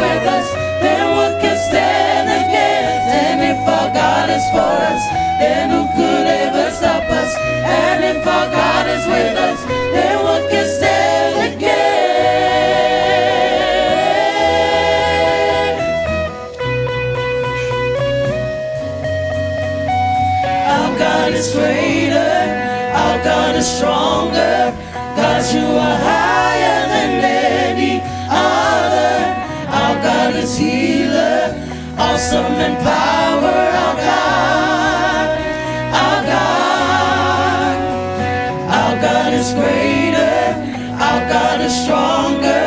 with us, then what can stand against? And if our God is for us, then who could ever stop us? And if our God is with us, then what can stand against? Our God is greater, our God is stronger. God, you are higher than any other. Our God is healer, awesome in power. Our God, our God. Our God is greater, our God is stronger.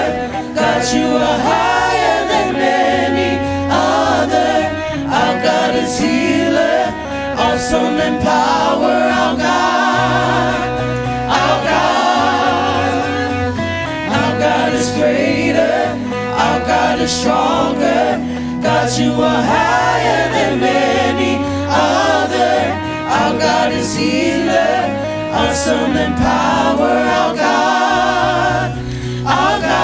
God, you are higher than any other. Our God is healer, awesome in power. Our God, our God. Our God is greater, our God is stronger. God, you are higher than any other. Our God is healer, awesome in power. Our God, our God.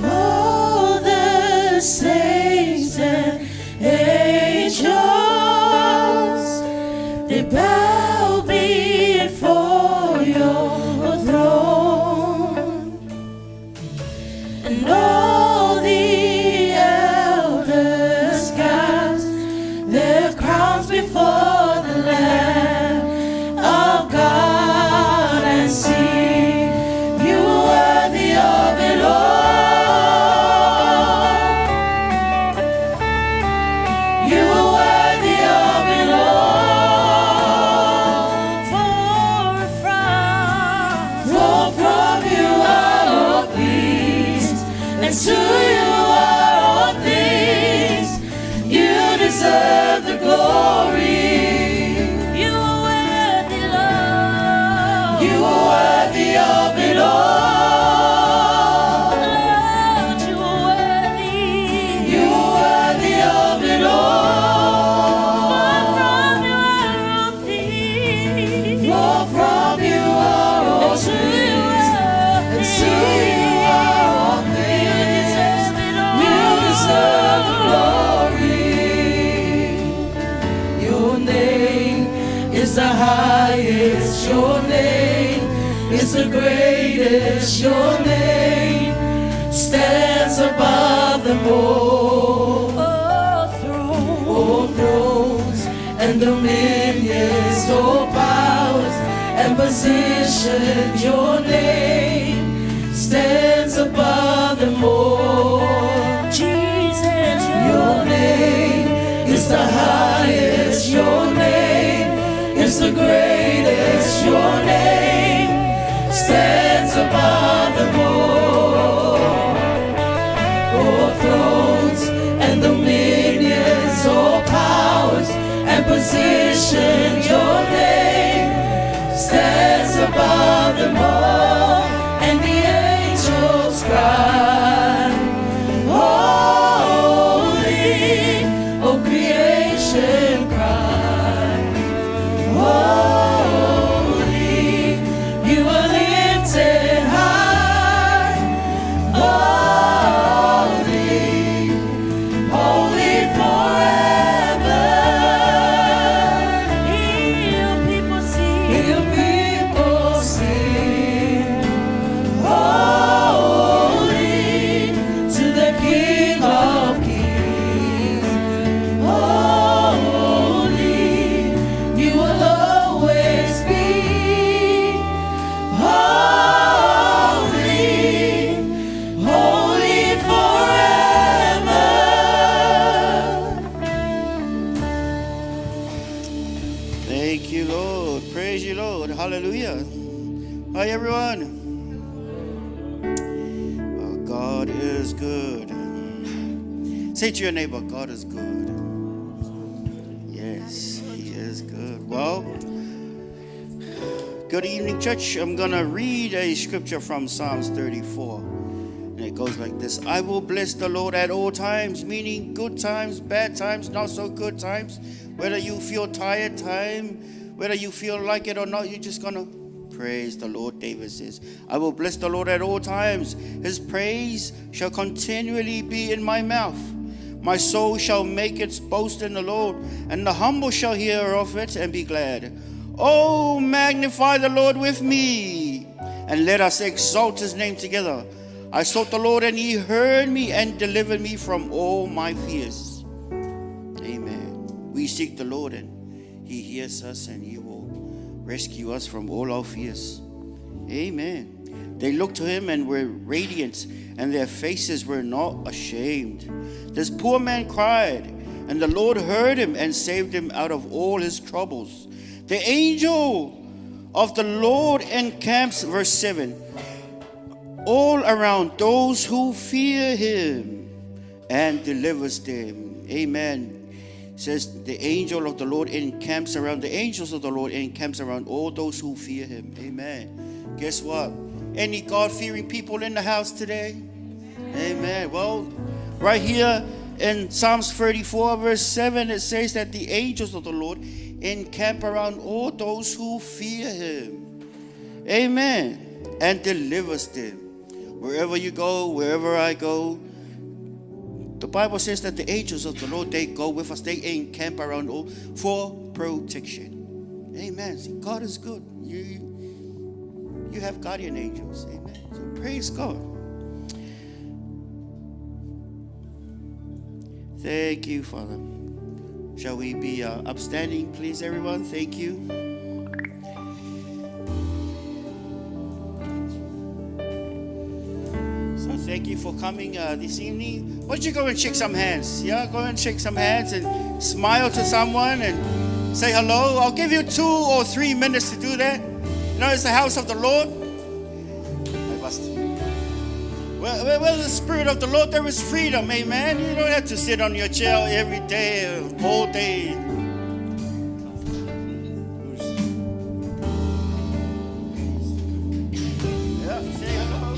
All the saints and angels, they bow before your throne, and all the elders cast their crowns before the Lamb of God and sing, you are worthy of it all. You are worthy of it all. For from you are all things, and to you are all things. You deserve the glory. You are worthy, Lord. You are worthy of it all. Lord, you are worthy. You are worthy of it all. For from you are all things, and to you are all things. You deserve the glory. Your name is the highest. Your name is the greatest. Your name stands above them all. All thrones and dominions, all powers and positions. Your name stands above them all. Jesus, your name is the highest. Your name is the greatest. Your name stands above them all. All thrones and dominions, all powers and positions. Your name stands above them all. And the angels cry, holy, oh creation cries, holy, you are lifted high, holy, holy forever. Hear people sing, hear people sing, holy to the King of Kings. Holy, you will always be. Holy, holy forever. Thank you, Lord. Praise you, Lord. Hallelujah. Hi, everyone. God is good. Say to your neighbor, God is good. Yes, He is good. Well, good evening, church. I'm going to read a scripture from Psalms 34. And it goes like this. I will bless the Lord at all times, meaning good times, bad times, not so good times. Whether you feel tired whether you feel like it or not, you're just going to praise the Lord. David says, I will bless the Lord at all times. His praise shall continually be in my mouth. My soul shall make its boast in the Lord, and the humble shall hear of it and be glad. Oh, magnify the Lord with me, and let us exalt his name together. I sought the Lord, and he heard me and delivered me from all my fears. Amen. We seek the Lord, and he hears us, and he will rescue us from all our fears. Amen. They looked to him and were radiant, and their faces were not ashamed. This poor man cried, and the Lord heard him and saved him out of all his troubles. The angel of the Lord encamps, verse 7, all around those who fear him and delivers them. Amen. It says the angel of the Lord encamps around, the angels of the Lord encamps around all those who fear him. Amen. Guess what? Any God-fearing people in the house today? Amen. Well, right here in Psalms 34, verse 7, it says that the angels of the Lord encamp around all those who fear him. Amen. And delivers them. Wherever you go, wherever I go, the Bible says that the angels of the Lord, they go with us. They encamp around all for protection. Amen. See, God is good. You have guardian angels. Amen. So praise God. Thank you, Father. Shall we be upstanding, please, everyone? Thank you. So thank you for coming this evening. Why don't you go and shake some hands? Yeah, go and shake some hands and smile to someone and say hello. I'll give you 2 or 3 minutes to do that. You know, it's the house of the Lord. Where the Spirit of the Lord, there is freedom. Amen. You don't have to sit on your chair every day, all day. Yeah, say hello.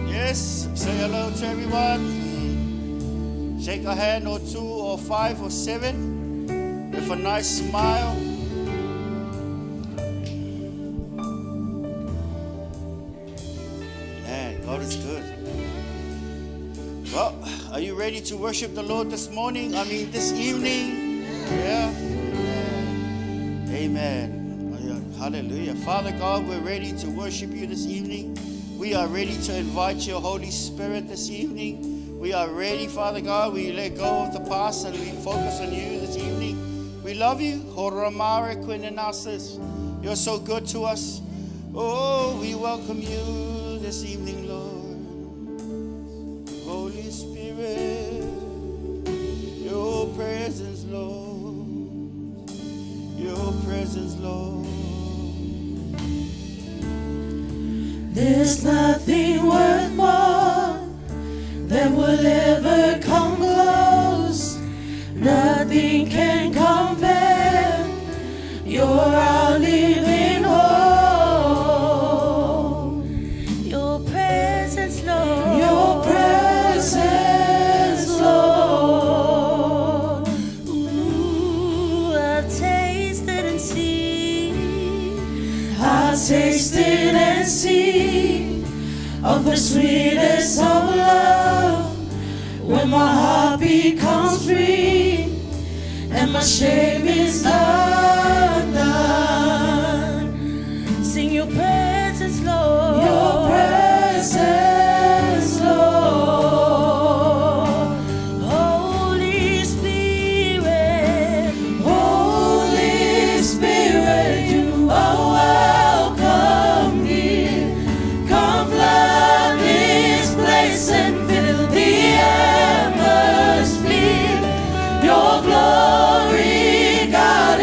Yes, say hello to everyone. Shake a hand or 2 or 5 or 7 with a nice smile. Man, God is good. Well, are you ready to worship the Lord this morning? This evening? Yeah. Amen. Hallelujah. Father God, we're ready to worship you this evening. We are ready to invite your Holy Spirit this evening. We are ready, Father God. We let go of the past and we focus on you this evening. We love you. You're so good to us. Oh, we welcome you this evening, Lord. Holy Spirit, your presence, Lord. Your presence, Lord. There's nothing worth more that will ever come close. Nothing can compare. You're our living hope. Your presence, Lord. Your presence, Lord. Ooh, I've tasted and seen. I've tasted and seen of the sweetest of love, when my heart becomes free and my shame is undone. Sing your presence, Lord. Your presence, Lord. Holy Spirit, Holy Spirit, you are welcome here. Come flood this place and fill the atmosphere. Your glory, God,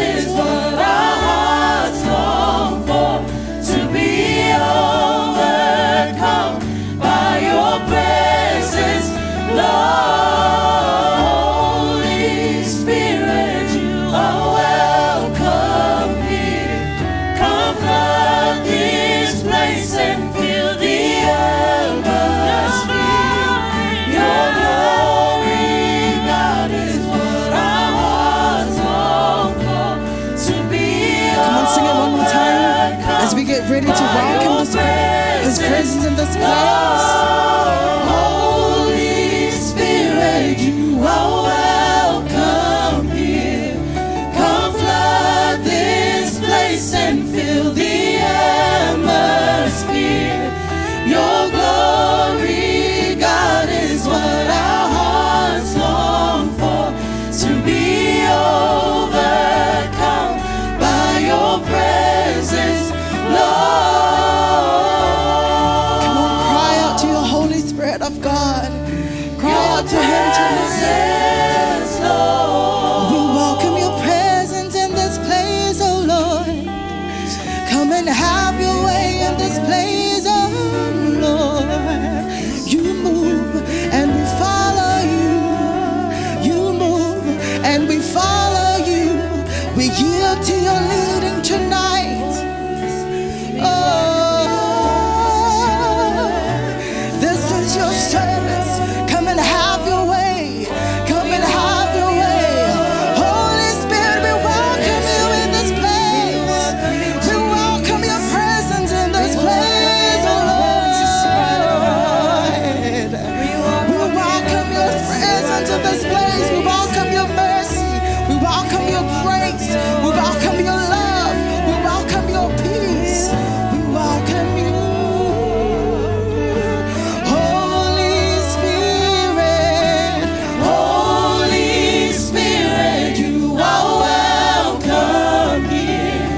We yield to your leading tonight. Oh, this is your service. Come and have your way. Come and have your way. Holy Spirit, we welcome you in this place. We welcome your presence in this place, oh Lord. We welcome your presence in this place. We welcome your mercy. We welcome your grace. We welcome your love. We welcome your peace. We welcome you. Holy Spirit, Holy Spirit, you are welcome here.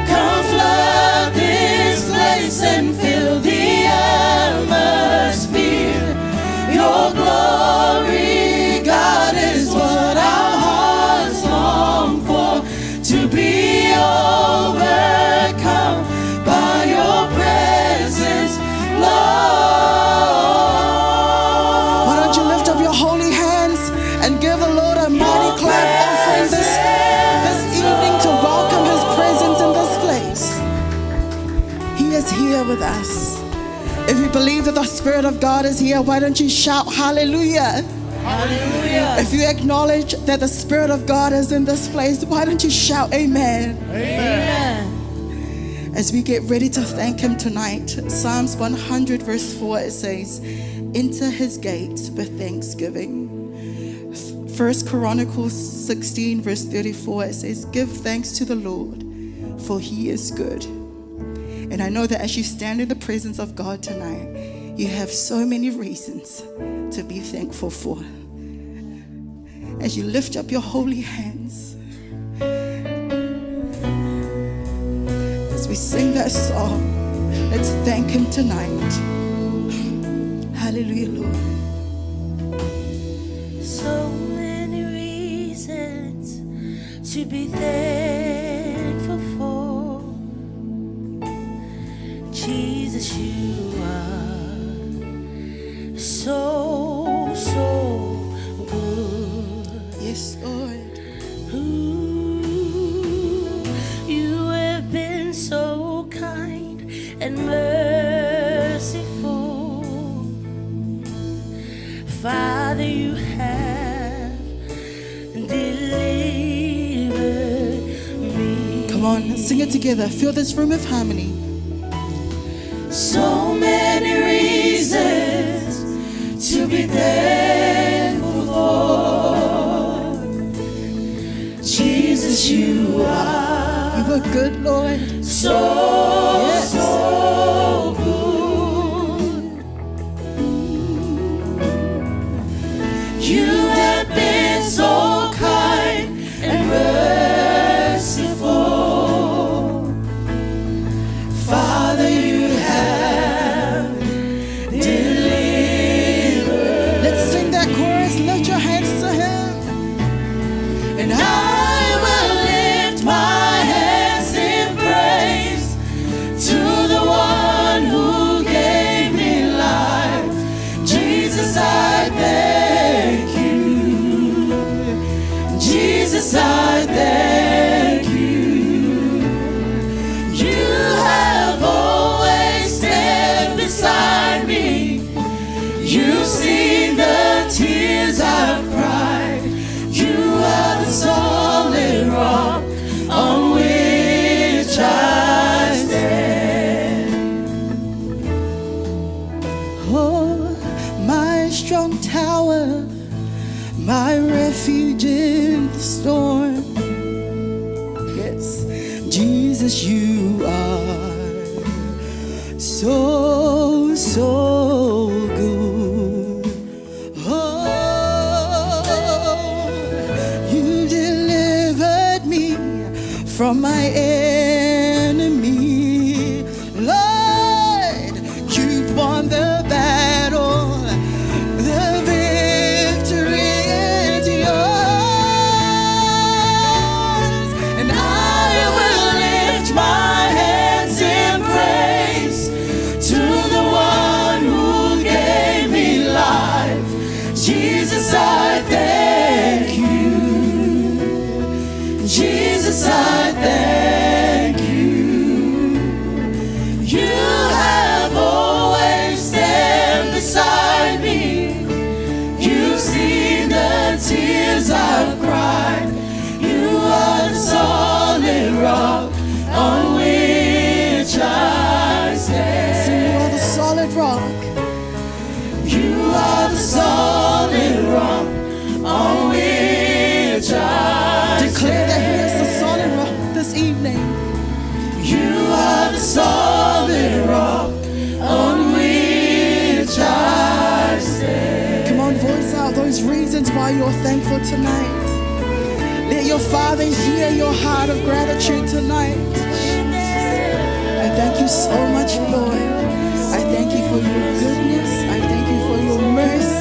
Come flood this place and fill the atmosphere. Your glory, God, is what our hearts long for. To be overcome by your presence, Lord. why don't you lift up your holy hands and give the Lord a mighty clap offering this evening to welcome his presence in this place. He is here with us. If you believe that the Spirit of God is here, why don't you shout hallelujah? Hallelujah. If you acknowledge that the Spirit of God is in this place, why don't you shout amen? Amen. As we get ready to thank him tonight, Psalms 100 verse 4, it says, enter his gates with thanksgiving. 1 Chronicles 16 verse 34, it says, give thanks to the Lord, for he is good. And I know that as you stand in the presence of God tonight, you have so many reasons to be thankful for. As you lift up your holy hands, as we sing that song, let's thank him tonight. Hallelujah, Lord. So many reasons to be thankful for. Jesus, you are so, so good. Yes, Lord. Ooh, you have been so kind and merciful. Father, you have delivered me. Come on, sing it together. Fill this room with harmony. So many reasons to be thankful for. Jesus, you are You are good, Lord. so, Yes. so good. You have been so kind and merciful. Father, you have delivered. Let's sing that chorus. Lift your hands to him. And I will lift my hands in praise to the one who gave me life. Jesus, I thank you. Jesus, I thank you. You have always stand beside me. You've seen the tears I've cried. You are the solid rock on which I stand. Oh, my strong tower, my refuge in the storm. Yes, Jesus, you are so, so good. Oh, you delivered me from my enemy. Lord, you've won the battle. The victory is yours. And I will lift my hands in praise to the one who gave me life. Jesus, I thank you. Jesus, Jesus, I thank you. You have always stand beside me. You've seen the tears I've cried. You are the solid rock on which I stand. You are the solid rock. You are the solid rock on which I Declare that He is the solid rock this evening. You are the solid rock on which I stand. Come on, voice out those reasons why you're thankful tonight. Let your Father hear your heart of gratitude tonight. I thank you so much, Lord. I thank you for your goodness. I thank you for your mercy.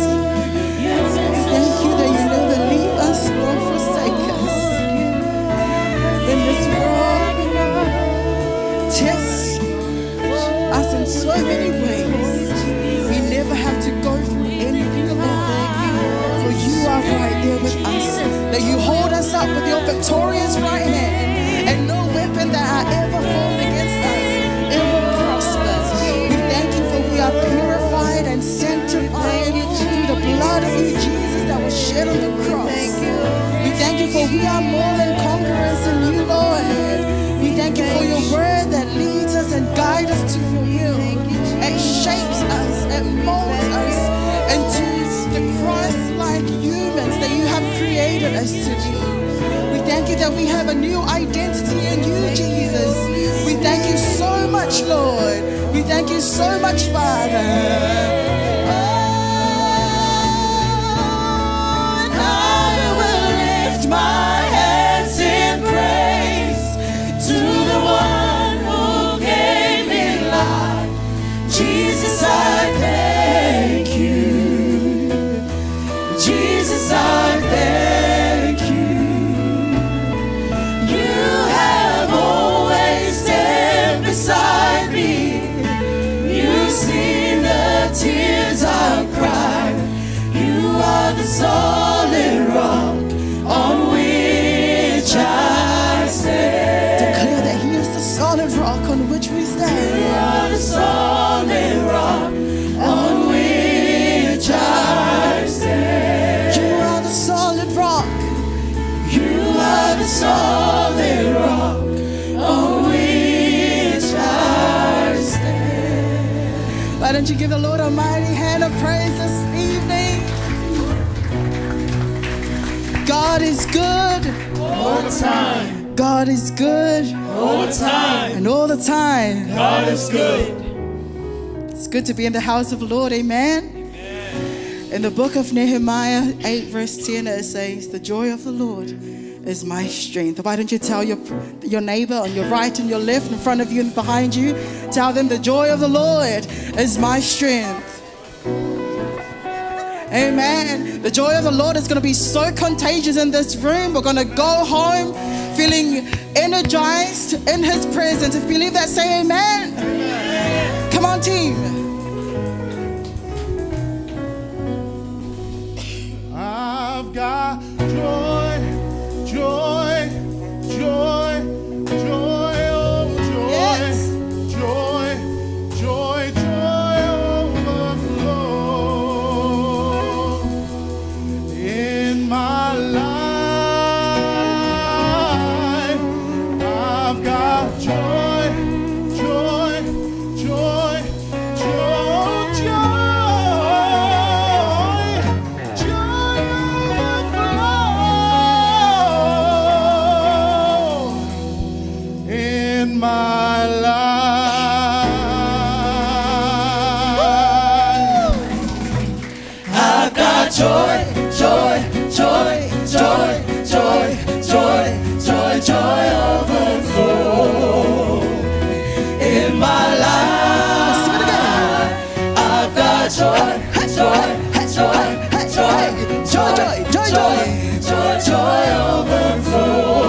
I thank you that you never leave us nor forsake us. In this world, tests us in so many ways. We never have to go through anything alone. For you are right there with us. That you hold us up with your victorious right hand. And no weapon that are ever formed against us ever prospers. We thank you for we are purified and sanctified through the blood of you, Jesus, that was shed on the cross. We thank you for we are more than conquerors in you, Lord. We thank you for your word that leads us and guides us to your will. It shapes us, it molds us into the Christ-like humans that you have created us to be. We thank you that we have a new identity in you, Jesus. We thank you so much, Lord. We thank you so much, Father. And I will lift my hands in praise to the one who gave me life. Jesus, I thank you. Jesus, I thank you. You have always stand beside me. You've seen the tears I've cried. You are the solid rock on which I stand. Declare that He is the solid rock on which we You stand. are the solid rock on which I stand. You are the solid rock. You are the solid rock on which I stand. Why don't you give the Lord a mighty hand of praise this evening? God is good. All the time, God is good. all the time, And all the time. God is good. It's good to be in the house of the Lord. Amen. In the book of Nehemiah 8 verse 10 it says, the joy of the Lord is my strength. Why don't you tell your neighbor on your right and your left, in front of you and behind you, tell them the joy of the Lord is my strength. Amen. The joy of the Lord is going to be so contagious in this room. We're going to go home feeling energized in His presence. If you believe that, say amen. Come on, team. I've got joy, joy, joy, joy, oh joy, Yes. joy, joy, joy overflow in my life. I've got joy, joy, joy, joy, joy, joy overflow in my life. I've got joy, joy, joy, joy, joy, joy, joy, joy overflow in my life. Sing it again. I've got joy, joy, joy, joy, joy, joy, joy, joy overflow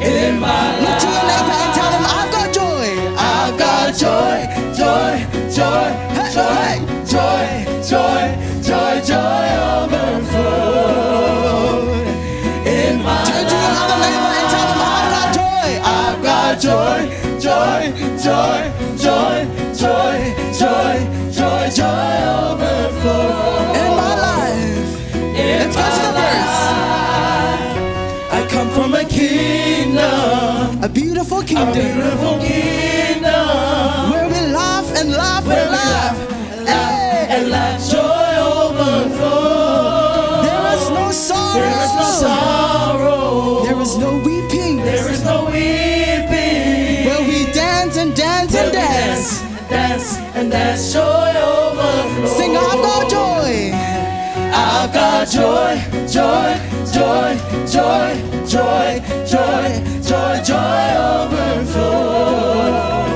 in my Look to your neighbor life. and tell them, I've got joy. I've got joy, joy, joy, joy, joy, joy, joy, joy overflow in my Turn to your other neighbor from a kingdom, a beautiful a kingdom, beautiful kingdom, where we laugh and laugh where and we laugh. Hey. and let joy overflow. There is no sorrow. There is no sorrow. There is no weeping. There is no weeping. Where we dance and dance Where and we dance. dance and dance, joy overflow. Sing, I've got joy. I've got joy, joy, joy, joy, joy, joy, joy, joy overflow.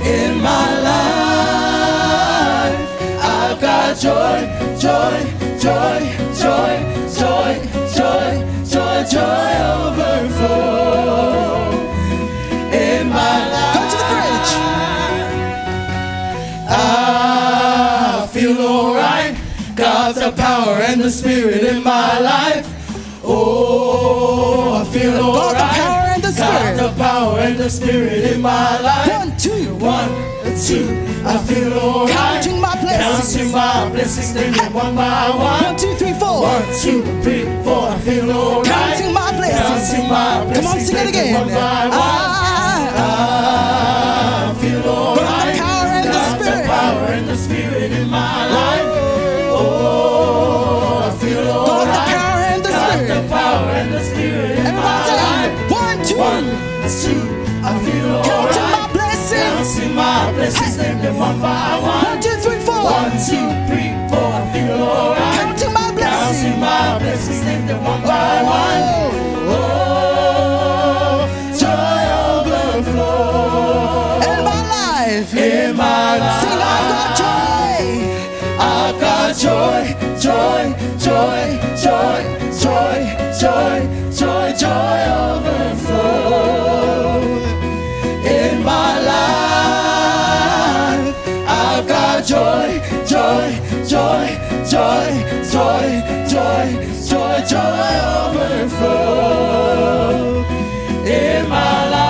In my life, I've got joy, joy, joy, joy, joy, joy, joy, joy overflow. In my life, Go to the bridge. I feel alright. Got the power and the spirit in my life. Oh, I feel Got the alright. power and the Got spirit. the power and the spirit in my life. 1, 2. 1, 2, I feel alright. Counting my blessings. Counting my blessings, naming one by one. 1, 2, 3, 4. 1, 2, 3, 4, I feel alright. Counting my blessings. Counting my blessings. Come on, sing it naming again. One by one. I feel Got the alright. power and the Got the spirit. power and the spirit in my life. Oh, I feel Got the alright. power and the Got the spirit. power and the spirit in Everybody my say, life. 1, 2. 1, 2, I feel Counting my alright. blessings. Counting my blessings, named them one by 1, one. 2, 3, 4. 1, 2, 3, 4, I feel alright. Counting my blessings. Counting my blessings, named them one by one. Oh, joy overflow. In my life. In my life. Sing, I've got joy. I've got joy, joy, joy, joy, joy, joy, joy, joy overflow. In my life, I've got joy, joy, joy, joy, joy, joy, joy, joy overflow. In my life.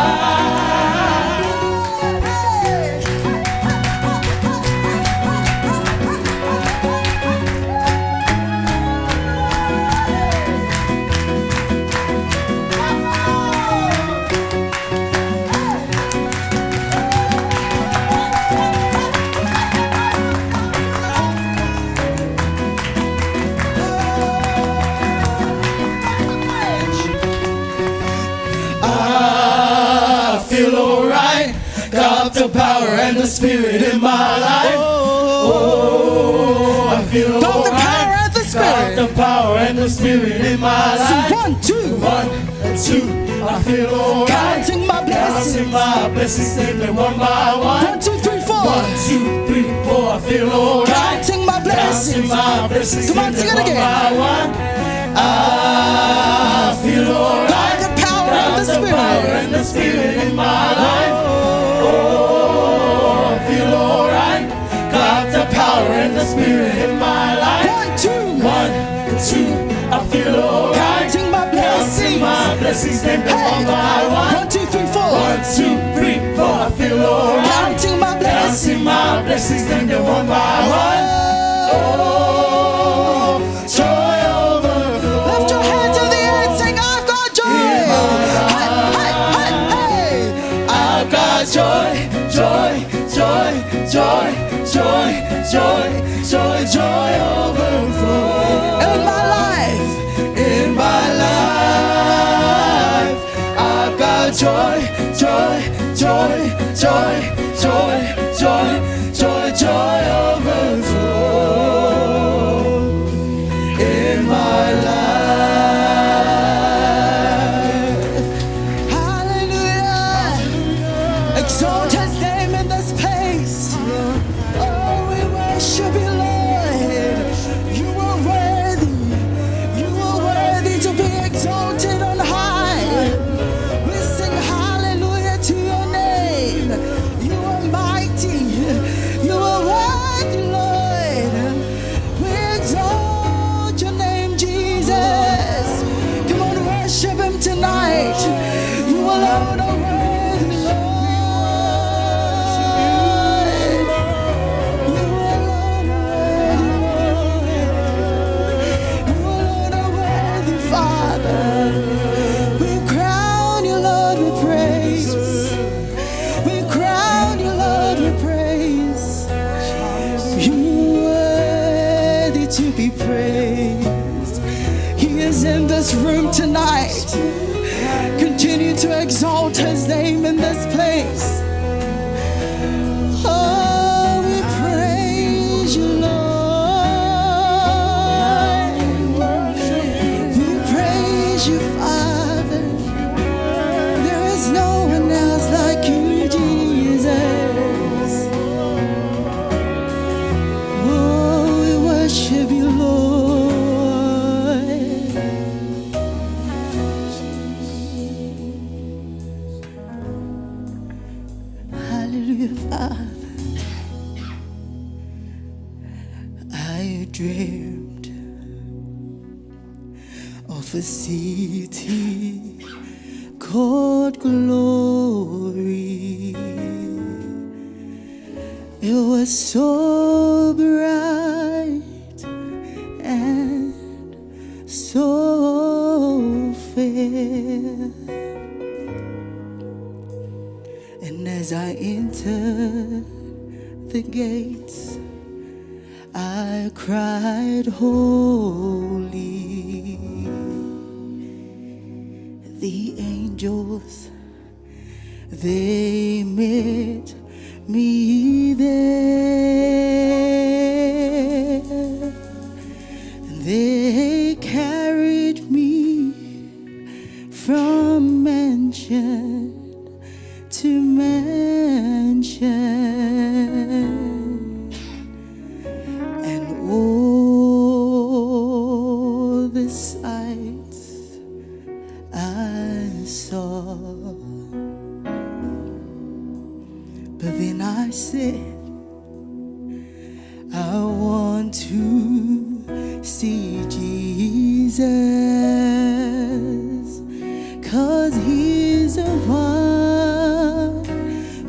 I feel alright. Got the power and the spirit in my life. Oh, I feel Got the alright. power and the Got spirit. the power and the spirit in my life. Sing, 1, 2. 1 and 2, I feel alright. Counting my blessings. Counting my blessings, take them one by one. 1, 2, 3, 4. 1, 2, 3, 4, I feel alright. Counting my blessings. Counting my blessings, Come on, take sing them it again. one by one. I feel alright. Got the power and the Got the power spirit. and the spirit in my life. Oh, I feel alright. Got the power and the spirit in my life. 1, 2. 1 and 2, I feel alright. Counting my blessings. Counting my blessings, name them one by one. 1, 2, 3, 4. 1, 2, 3, 4, I feel alright. Counting my blessings. Counting my blessings, name them one by one. Oh, joy overflow. Lift your hands in the air and sing, I've got joy. Hey, hey, hey, hey. I've got joy, joy, joy, joy, joy, joy, joy, joy overflow. In my life. In my life, I've got joy, joy, joy, joy, joy, joy, joy, joy overflow. In my life. Hallelujah. Exalt his name in this place. Oh, we worship you, Lord. You are worthy. You are worthy to be exalted on high. We sing hallelujah to your name. You are mighty. You are worthy, Lord. We exalt your name, Jesus. Come on, worship him tonight. You alone are worthy, Lord. You alone are worthy. You alone are worthy, Father. We begin to exalt his name in this place. Oh, we praise you, Lord. We praise you, Father. There is no one else like you, Jesus. Oh, we worship you, Lord. Hallelujah, Father. I dreamed of a city called glory. It was so bright and so fair. And as I entered the gates, I cried, holy. The angels, they met me there. They carried me from mansion to mansion, and all the sights I saw. But then I said, I want to see Jesus, 'cause he's the one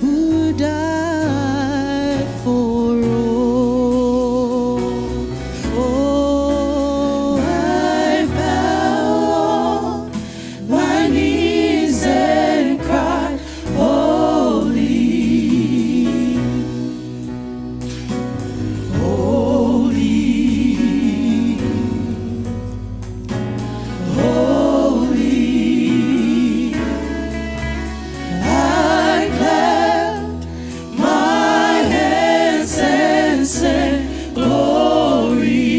who died for all. Oh, I bow on my knees and cry, holy, holy, holy. I clapped my hands and said, glory,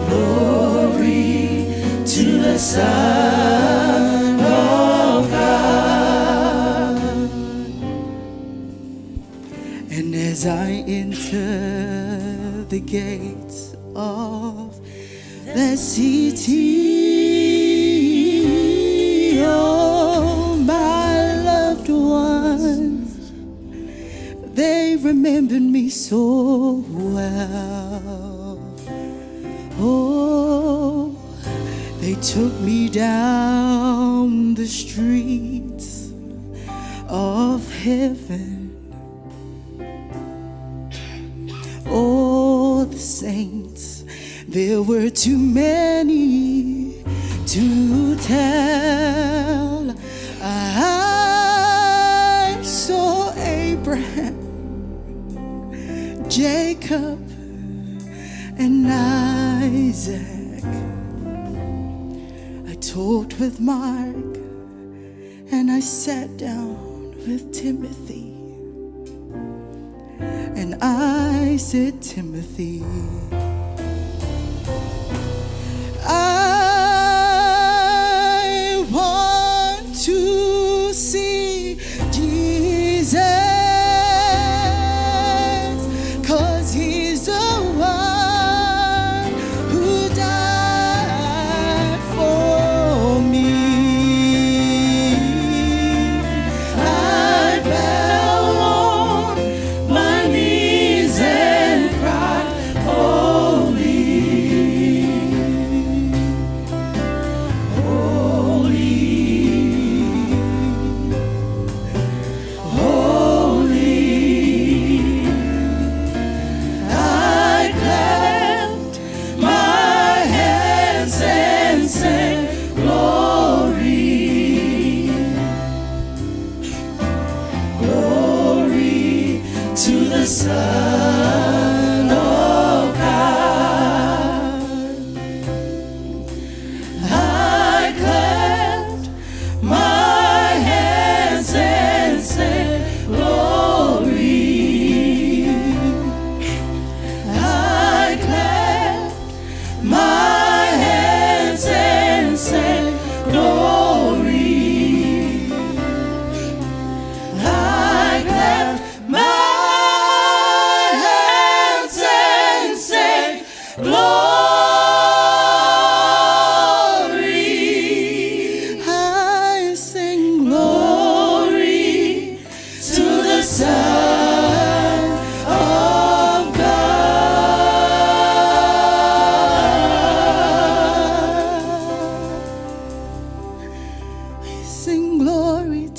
glory to the Son of God. And as I enter the gates of the city, oh, my loved ones, they remembered me so well. Oh, they took me down the streets of heaven. All the saints, there were too many to tell. I saw Abraham, Jacob, and Isaac. I talked with Mark, and I sat down with Timothy. And I said, Timothy, I want to see Jesus, 'cause he's the one who died for me. I bow on my knees and cry, oh,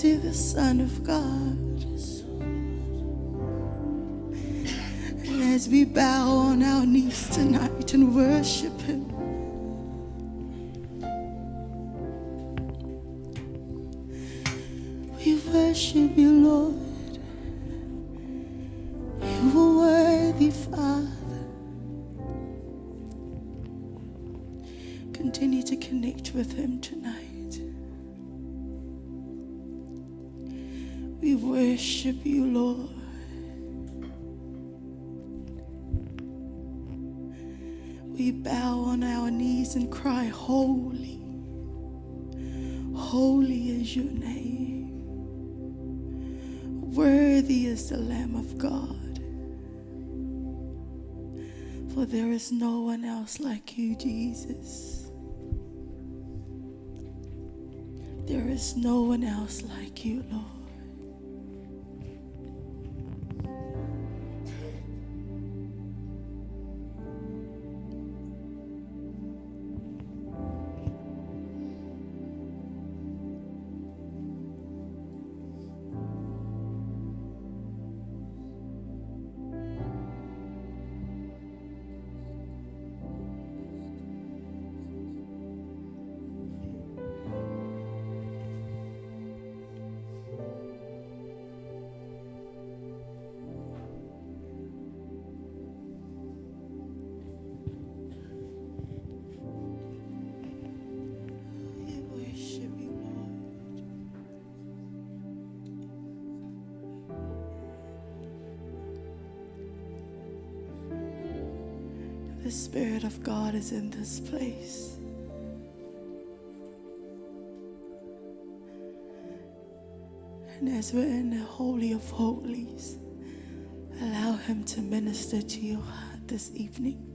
to the Son of God. And as we bow on our knees tonight and worship Him, we worship you, Lord. You are worthy, Father. Continue to connect with Him tonight. We worship you, Lord. We bow on our knees and cry, holy, holy is your name. Worthy is the Lamb of God. For there is no one else like you, Jesus. There is no one else like you, Lord. We worship you, Lord. The Spirit of God is in this place. And as we're in the Holy of Holies, allow Him to minister to your heart this evening.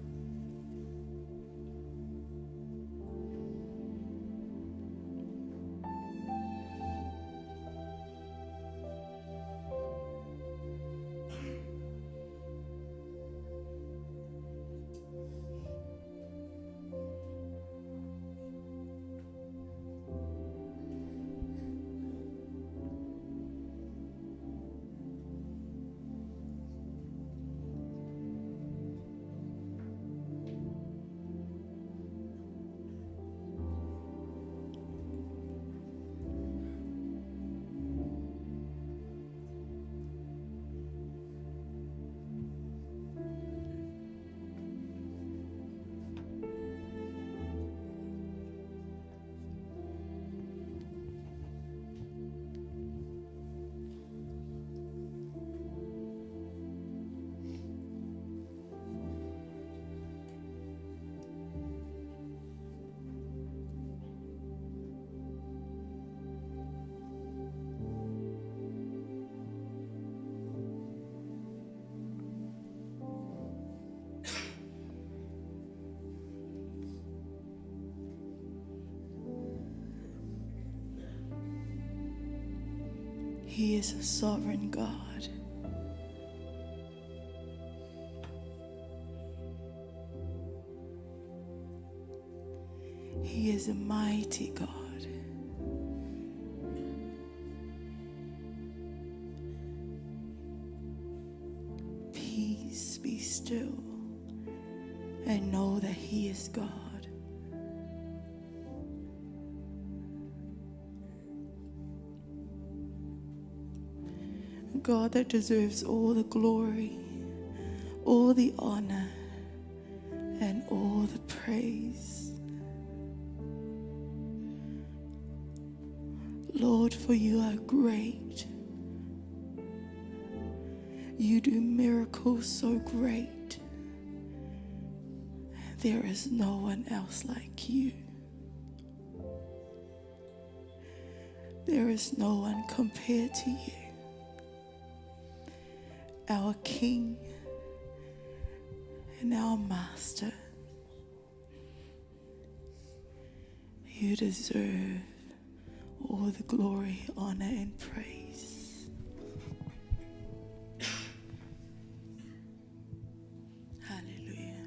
He is a sovereign God. He is a mighty God. Peace, be still and know that He is God. God that deserves all the glory, all the honor, and all the praise. Lord, for you are great. You do miracles so great. There is no one else like you. There is no one compared to you. Our King and our Master, you deserve all the glory, honor, and praise. Hallelujah.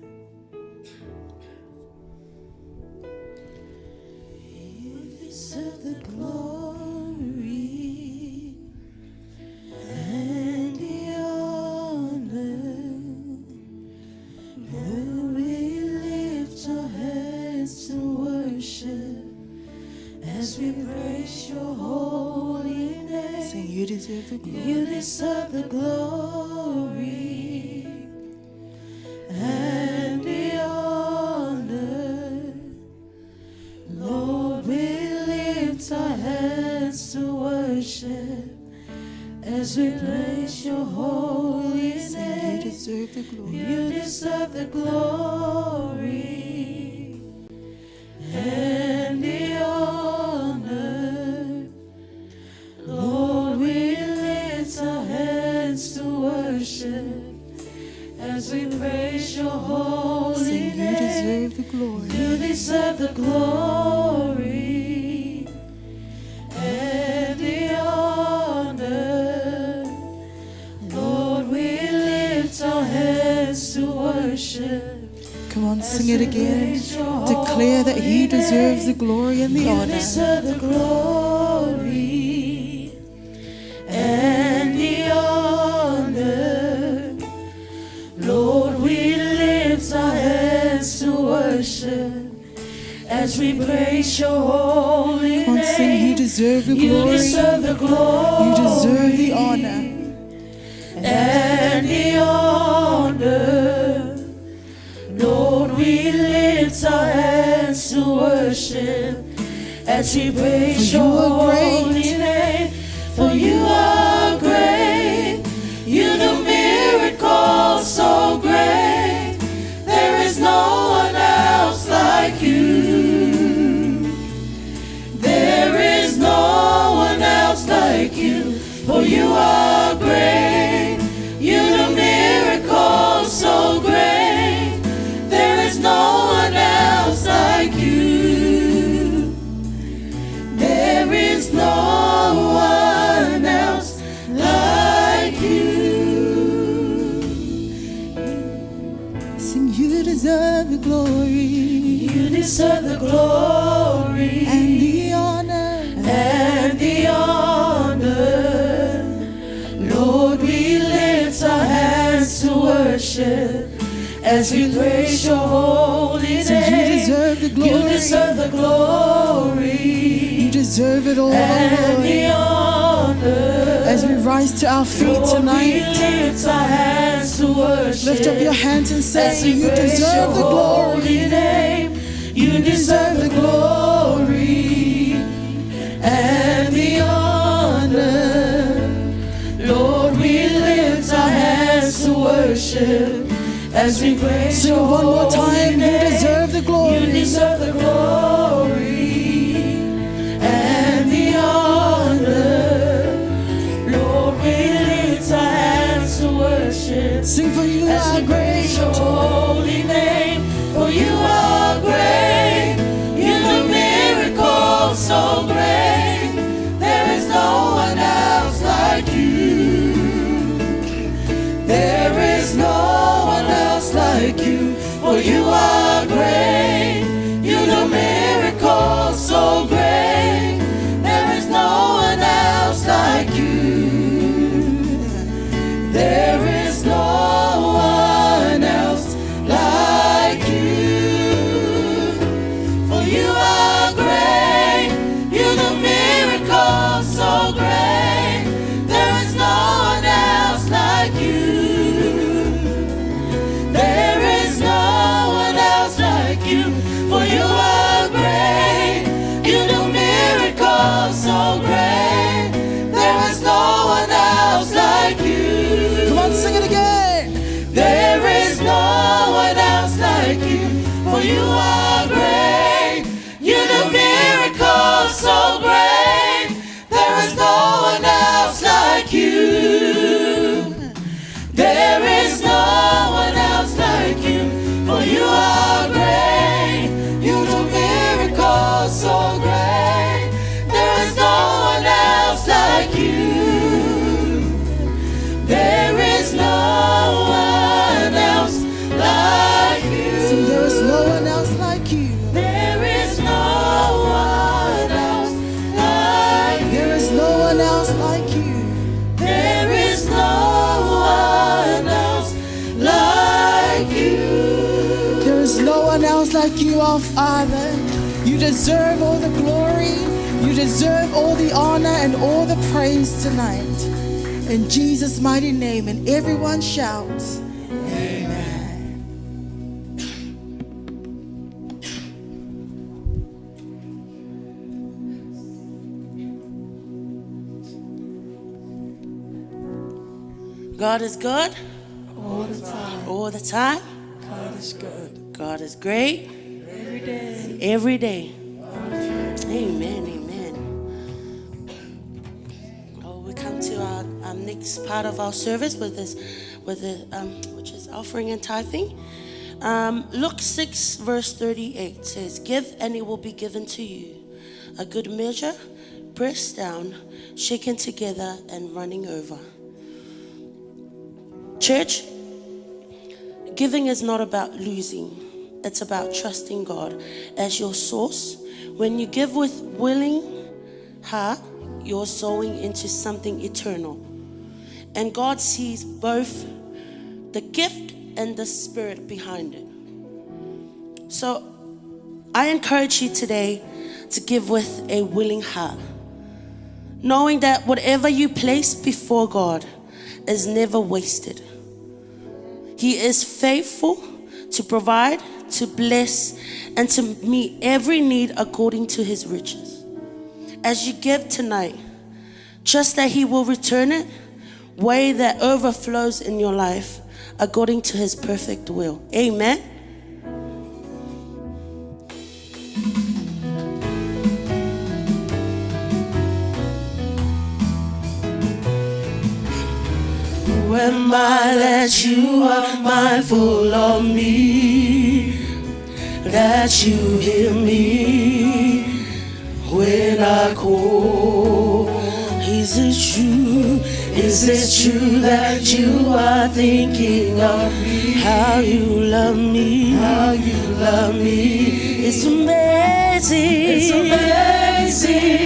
You deserve the glory. as we praise your holy name. Sing, you deserve the glory. You deserve the glory and the honor. Lord, we lift our hands to worship as we praise your holy Sing, you name. deserve the glory. You deserve the glory and the honor. Lord, we lift our hands to worship as we praise your holy Sing, you name. deserve the glory. You deserve the glory and the honor. Lord, we lift our hands to worship. Come on, sing it again. Declare that He deserves the glory and the You honor. deserve the glory and the honor. Lord, we lift our hands to worship as we praise your holy Come on, sing, you name. deserve the You glory. deserve the glory. You deserve the honor. And the honor. Lord, we lift our hands to worship as we praise For you your are great. holy name. For you are great. You do miracles so great. There is no one else like you. There is no one else like you. For you are great. You do miracles so great. There is no one else like you. There is no one else like you. Sing, you deserve the glory You deserve the glory and the honor. and the honor. Lord, we lift our hands to worship as we praise your holy Sing, you name. deserve the You glory. deserve the glory You deserve it all, and the Lord. honor. As we rise to our feet Lord, we tonight, lift our hands to worship. lift up your hands and as say, we you praise deserve your the holy glory. name. You deserve the glory and the honor. Lord, we lift our hands to worship as we praise Sing it your one more holy time. You name. deserve the You glory. deserve the glory and the honor. Lord, we lift our hands to worship Sing, for you as are we praise your great. holy name. For you are great. You do miracles so great. There is no one else like you. There is no one else like you. For you are great. You do miracles so great. There is no one else like you. There is no one else like you. For you are great. You do miracles so great. There is no one else like you. There is no one else like you. For you are great. You do miracles so great. There is no one else like you. Come on, sing it again. There is no one else like you. For you are great. You do miracles so great. There is no one else like you. There is no one else like you. For you are great. You do miracles so great. There is no one else like you. There is no one else like you. Sing, there is no one else like you. There is no one else like you. There is no one else like you. There is no one else like you. There is no one else like you, our Father. You deserve all the glory. You deserve all the honor and all the praise tonight. In Jesus' mighty name. And everyone shouts, Amen. God is good All the time. all the time. God is good. God is great Every day. every day. Amen, amen. Oh, we come to our next part of our service which is offering and tithing. Luke 6 verse 38 says, "Give and it will be given to you, a good measure, pressed down, shaken together, and running over." Church, giving is not about losing. It's about trusting God as your source. When you give with willing heart, you're sowing into something eternal. And God sees both the gift and the spirit behind it. So I encourage you today to give with a willing heart, knowing that whatever you place before God is never wasted. He is faithful to provide, to bless, and to meet every need according to his riches. As you give tonight, trust that he will return it, way that overflows in your life according to his perfect will. Amen. Who am I that you are mindful of me, that you hear me when I call? Is it true? Is it true that you are thinking of me? How you love me, how you love me. It's amazing. It's amazing.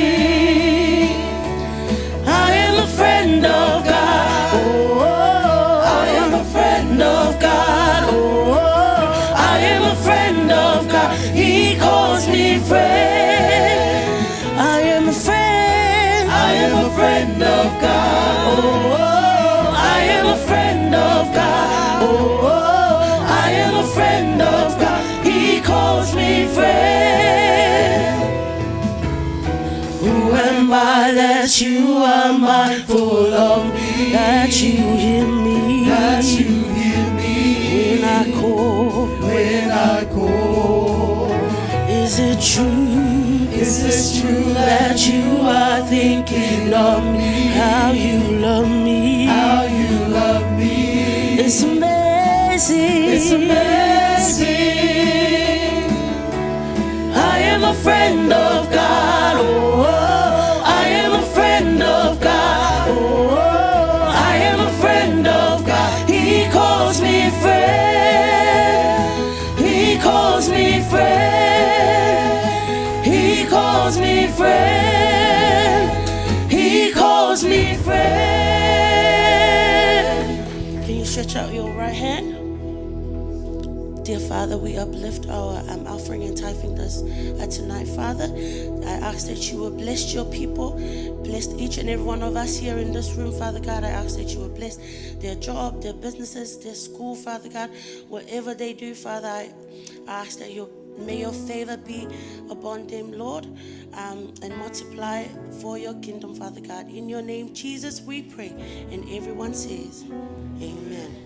I am a friend of God. Oh, I am a friend of God. Oh, I am a friend of God. He calls me friend. I am a friend. I am a friend of God. Oh, I am a friend of God. Oh, I am a friend of God. He calls me friend. Who am I that you are mindful of me, that you hear me, that you hear me when I call, when I call? Is it true? Is it true that you are thinking of me, how you love me, how you love me? It's amazing. It's amazing. I am a friend of God. Oh, I am a friend of God. Oh, I am a friend of God. He calls me friend. He calls me friend. He calls me friend. He calls me friend. Can you stretch out your right hand? Dear Father, we uplift our offering and tithing this tonight, Father. I ask that you will bless your people, bless each and every one of us here in this room, Father God. I ask that you will bless their job, their businesses, their school, Father God. Whatever they do, Father, I ask that may your favor be upon them, Lord, and multiply for your kingdom, Father God. In your name, Jesus, we pray. And everyone says, Amen.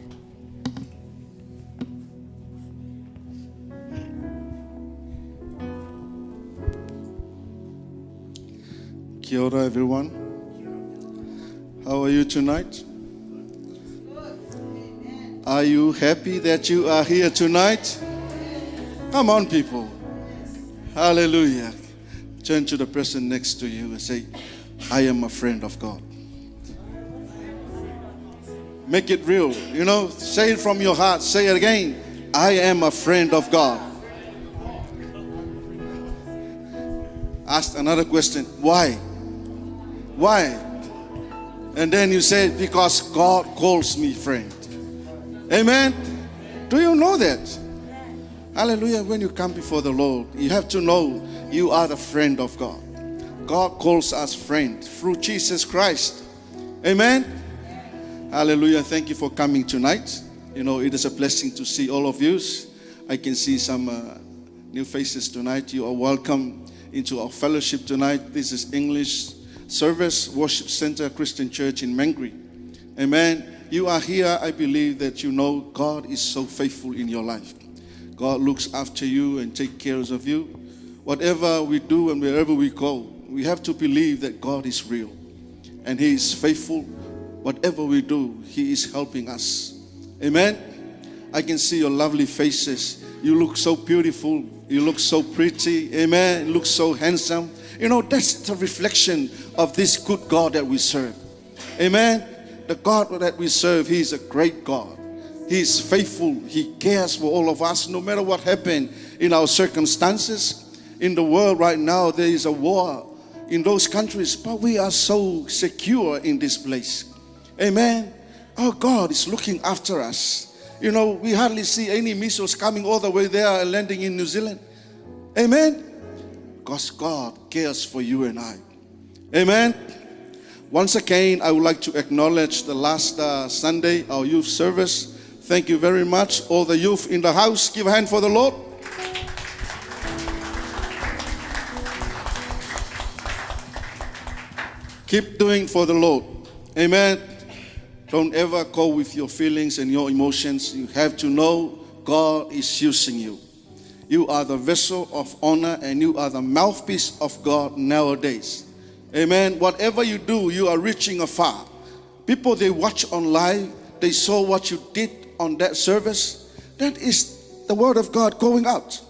Kia ora, everyone. How are you tonight? Are you happy that you are here tonight? Come on, people. Hallelujah. Turn to the person next to you and say, I am a friend of God. Make it real. You know, say it from your heart. Say it again. I am a friend of God. Ask another question. Why? Why? And then you say, because God calls me friend. Amen? Do you know that? Hallelujah. When you come before the Lord, you have to know You are the friend of God. God calls us friend through Jesus Christ. Amen. Hallelujah. Thank you for coming tonight. You know, it is a blessing to see all of you. I can see some new faces tonight. You are welcome into our fellowship tonight. This is English Service Worship Center Christian Church in Mangere. Amen. You are here, I believe that you know God is so faithful in your life. God looks after you and takes care of you. Whatever we do and wherever we go, we have to believe that God is real and He is faithful. Whatever we do, He is helping us. Amen. I can see your lovely faces. You look so beautiful. You look so pretty. Amen. You look so handsome. You know, that's the reflection of this good God that we serve. Amen. The God that we serve, He is a great God. He is faithful. He cares for all of us, no matter what happened in our circumstances. In the world right now, there is a war in those countries, but we are so secure in this place. Amen. Our God is looking after us. You know, we hardly see any missiles coming all the way there and landing in New Zealand. Amen. Because God cares for you and I. Amen. Once again, I would like to acknowledge the last Sunday, our youth service. Thank you very much. All the youth in the house, give a hand for the Lord. Keep doing for the Lord. Amen. Don't ever go with your feelings and your emotions. You have to know God is using you. You are the vessel of honor and you are the mouthpiece of God nowadays. Amen. Whatever you do, you are reaching afar. People, they watch online. They saw what you did on that service. That is the word of God going out.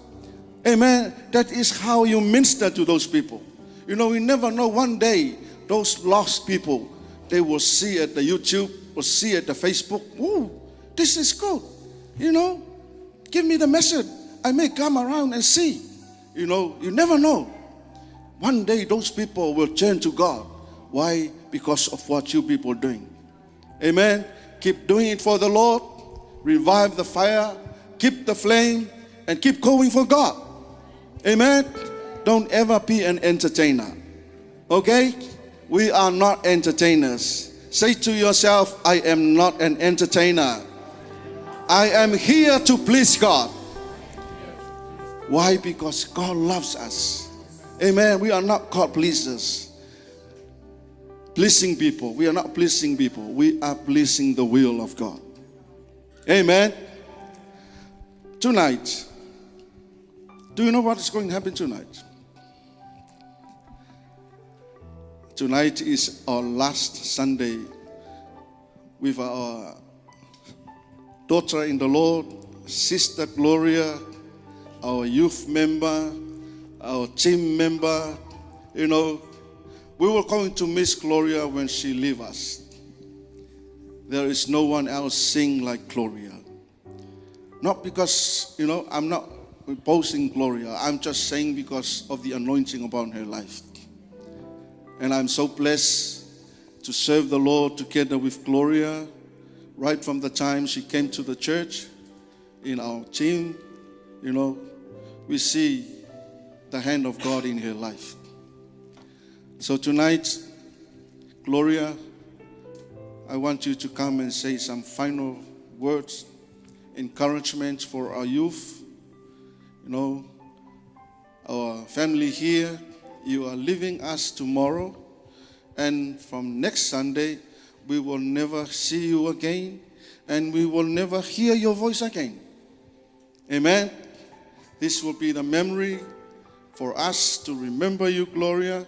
Amen. That is how you minister to those people. You know, we never know, one day those lost people, they will see at the YouTube, will see at the Facebook, ooh, this is good. You know, give me the message. I may come around and see. You know, you never know. One day those people will turn to God. Why? Because of what you people are doing. Amen. Keep doing it for the Lord. Revive the fire. Keep the flame. And keep going for God. Amen. Don't ever be an entertainer. Okay? We are not entertainers. Say to yourself, I am not an entertainer. I am here to please God. Why? Because God loves us. Amen. We are not God pleasers. Pleasing people. We are not pleasing people. We are pleasing the will of God. Amen. Tonight, do you know what is going to happen tonight? Tonight is our last Sunday with our daughter in the Lord, Sister Gloria, our youth member, our team member. You know, we were going to miss Gloria when she leaves us. There is no one else sing like Gloria. Not because, you know, I'm not opposing Gloria. I'm just saying because of the anointing upon her life. And I'm so blessed to serve the Lord together with Gloria right from the time she came to the church in our team. You know, we see the hand of God in her life. So tonight, Gloria, I want you to come and say some final words, encouragement for our youth. You know, our family here, you are leaving us tomorrow. And from next Sunday, we will never see you again. And we will never hear your voice again. Amen. This will be the memory for us to remember you, Gloria.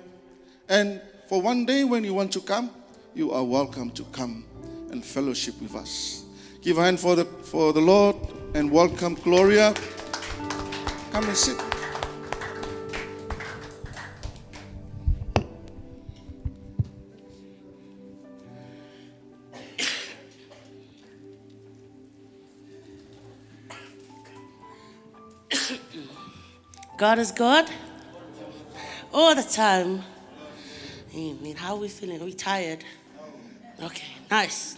And for one day when you want to come, you are welcome to come and fellowship with us. Give a hand for the Lord and welcome Gloria. Come and sit. God is God all the time. Amen. How are we feeling? Are we tired? Okay, nice.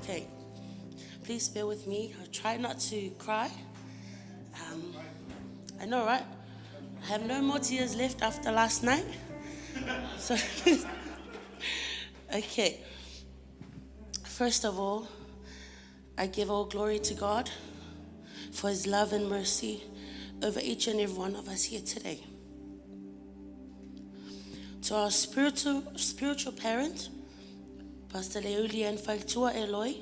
Okay, please bear with me. I'll try not to cry. I know, right? I have no more tears left after last night. So, okay. First of all, I give all glory to God for his love and mercy over each and every one of us here today. To our spiritual parent, Pastor Leuli and Faltua Eloy,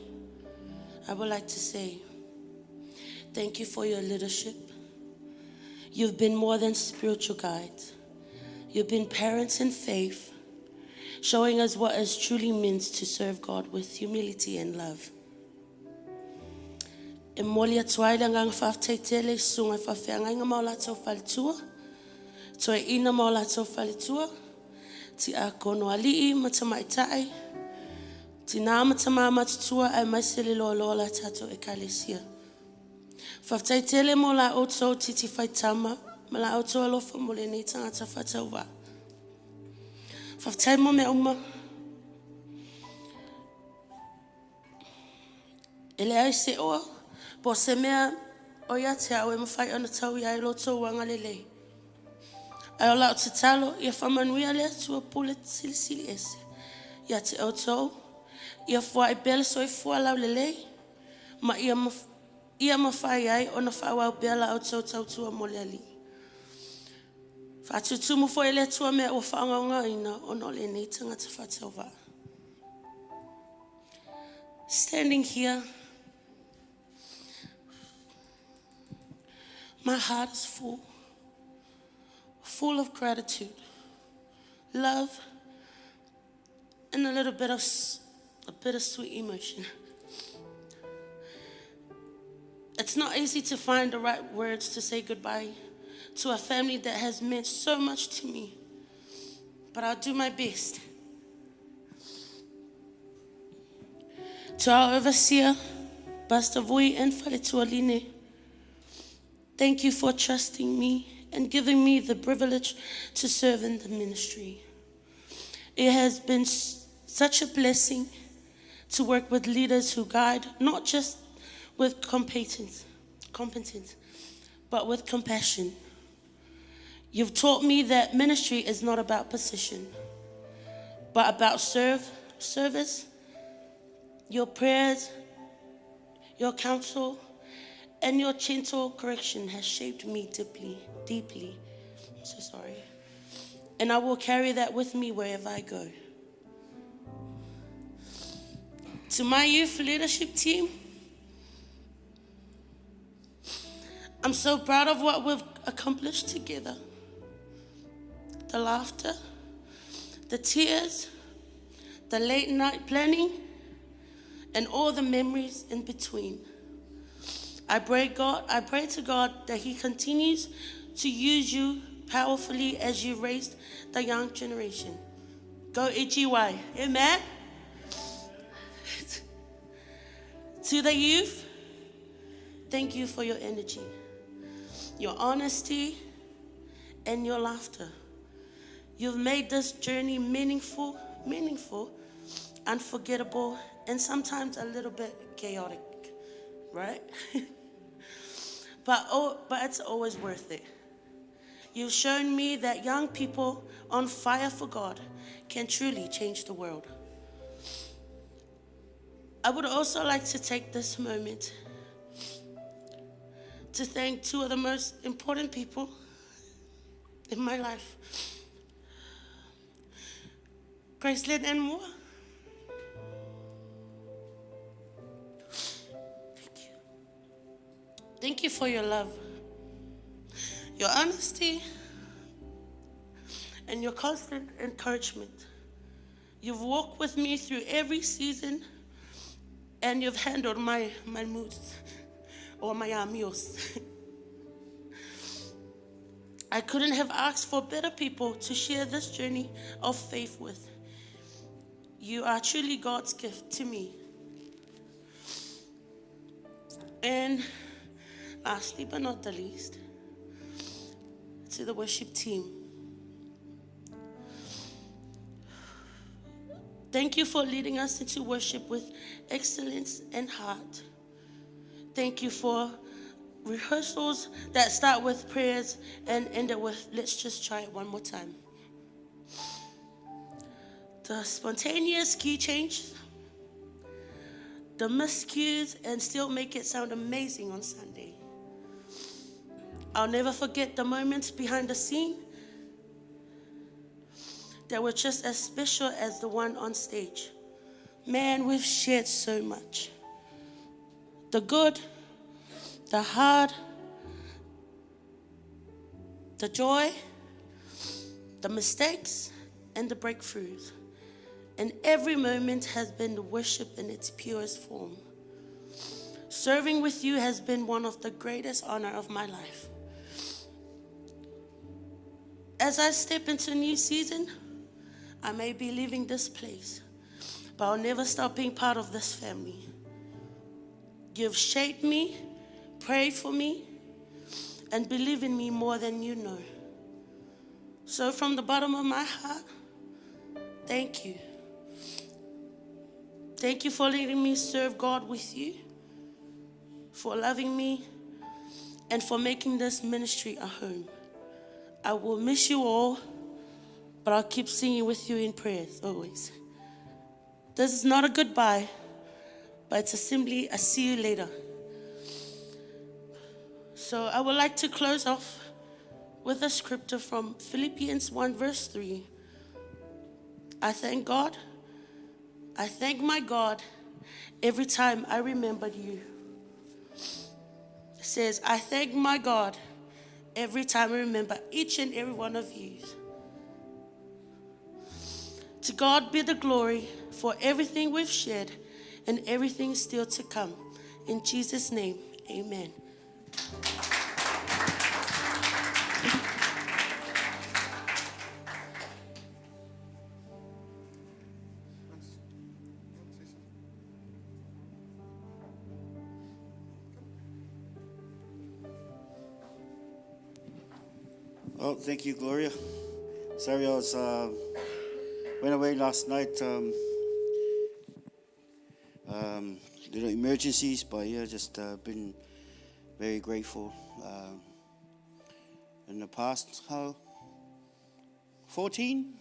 I would like to say thank you for your leadership. You've been more than spiritual guides. You've been parents in faith, showing us what it truly means to serve God with humility and love. E molia twaila ngang whafteitele sunga whawhianga inga maula tau whalitua. Toi ina maula tau whalitua. Ti a kono alii matamaitai. Ti nā matama matutua ai maisele loa loa la tato e kalesia. Whafteitele mo la oto titi whaitama. Ma la oto alofa mo le nei tangata whatauwa. Whaftai mo me uma. Ele ai se oa. Po se mea o ia te au e mawhai ana tau ia e loto wanga lelei. Ai o lao te talo, ia whamanui lea tua pule sili sili ese. Ia te autou, ia fua e bela so e fua lau lelei, ma ia mawhai ai o na whawau bela autou tau tua mo lea li. Whatutumu fo e lea tua mea o whaongaunga ina o no le nei tangata whatauwa. Standing here, my heart is full of gratitude, love, and a little bit of a bittersweet emotion. It's not easy to find the right words to say goodbye to a family that has meant so much to me, but I'll do my best. To our overseer, Pastor Vui and Faletualine, thank you for trusting me and giving me the privilege to serve in the ministry. It has been such a blessing to work with leaders who guide not just with competence, but with compassion. You've taught me that ministry is not about position, but about service. Your prayers, your counsel, and your gentle correction has shaped me deeply. I'm so sorry. And I will carry that with me wherever I go. To my youth leadership team, I'm so proud of what we've accomplished together. The laughter, the tears, the late night planning, and all the memories in between. I pray to God that He continues to use you powerfully as you raise the young generation. Go EGY, amen? To the youth, thank you for your energy, your honesty, and your laughter. You've made this journey meaningful, unforgettable, and sometimes a little bit chaotic, right? But it's always worth it. You've shown me that young people on fire for God can truly change the world. I would also like to take this moment to thank two of the most important people in my life, Gracelyn and Moore. Thank you for your love, your honesty, and your constant encouragement. You've walked with me through every season, and you've handled my moods or my meals. I couldn't have asked for better people to share this journey of faith with. You are truly God's gift to me. And lastly but not the least, to the worship team. Thank you for leading us into worship with excellence and heart. Thank you for rehearsals that start with prayers and end it with, let's just try it one more time. The spontaneous key change, the miscues, and still make it sound amazing on Sunday. I'll never forget the moments behind the scene that were just as special as the one on stage. Man, we've shared so much. The good, the hard, the joy, the mistakes, and the breakthroughs. And every moment has been worship in its purest form. Serving with you has been one of the greatest honor of my life. As I step into a new season, I may be leaving this place, but I'll never stop being part of this family. You've shaped me, prayed for me, and believe in me more than you know. So from the bottom of my heart, thank you. Thank you for letting me serve God with you, for loving me, and for making this ministry a home. I will miss you all, but I'll keep singing with you in prayers always. This is not a goodbye, but it's simply a see you later. So I would like to close off with a scripture from Philippians 1 verse 3. I thank God. I thank my God every time I remembered you. It says, I thank my God every time I remember each and every one of you. To God be the glory for everything we've shared and everything still to come. In Jesus' name, amen. Oh, thank you, Gloria. Sorry, I was went away last night. Emergencies, but yeah, just been very grateful. In the past, how 14,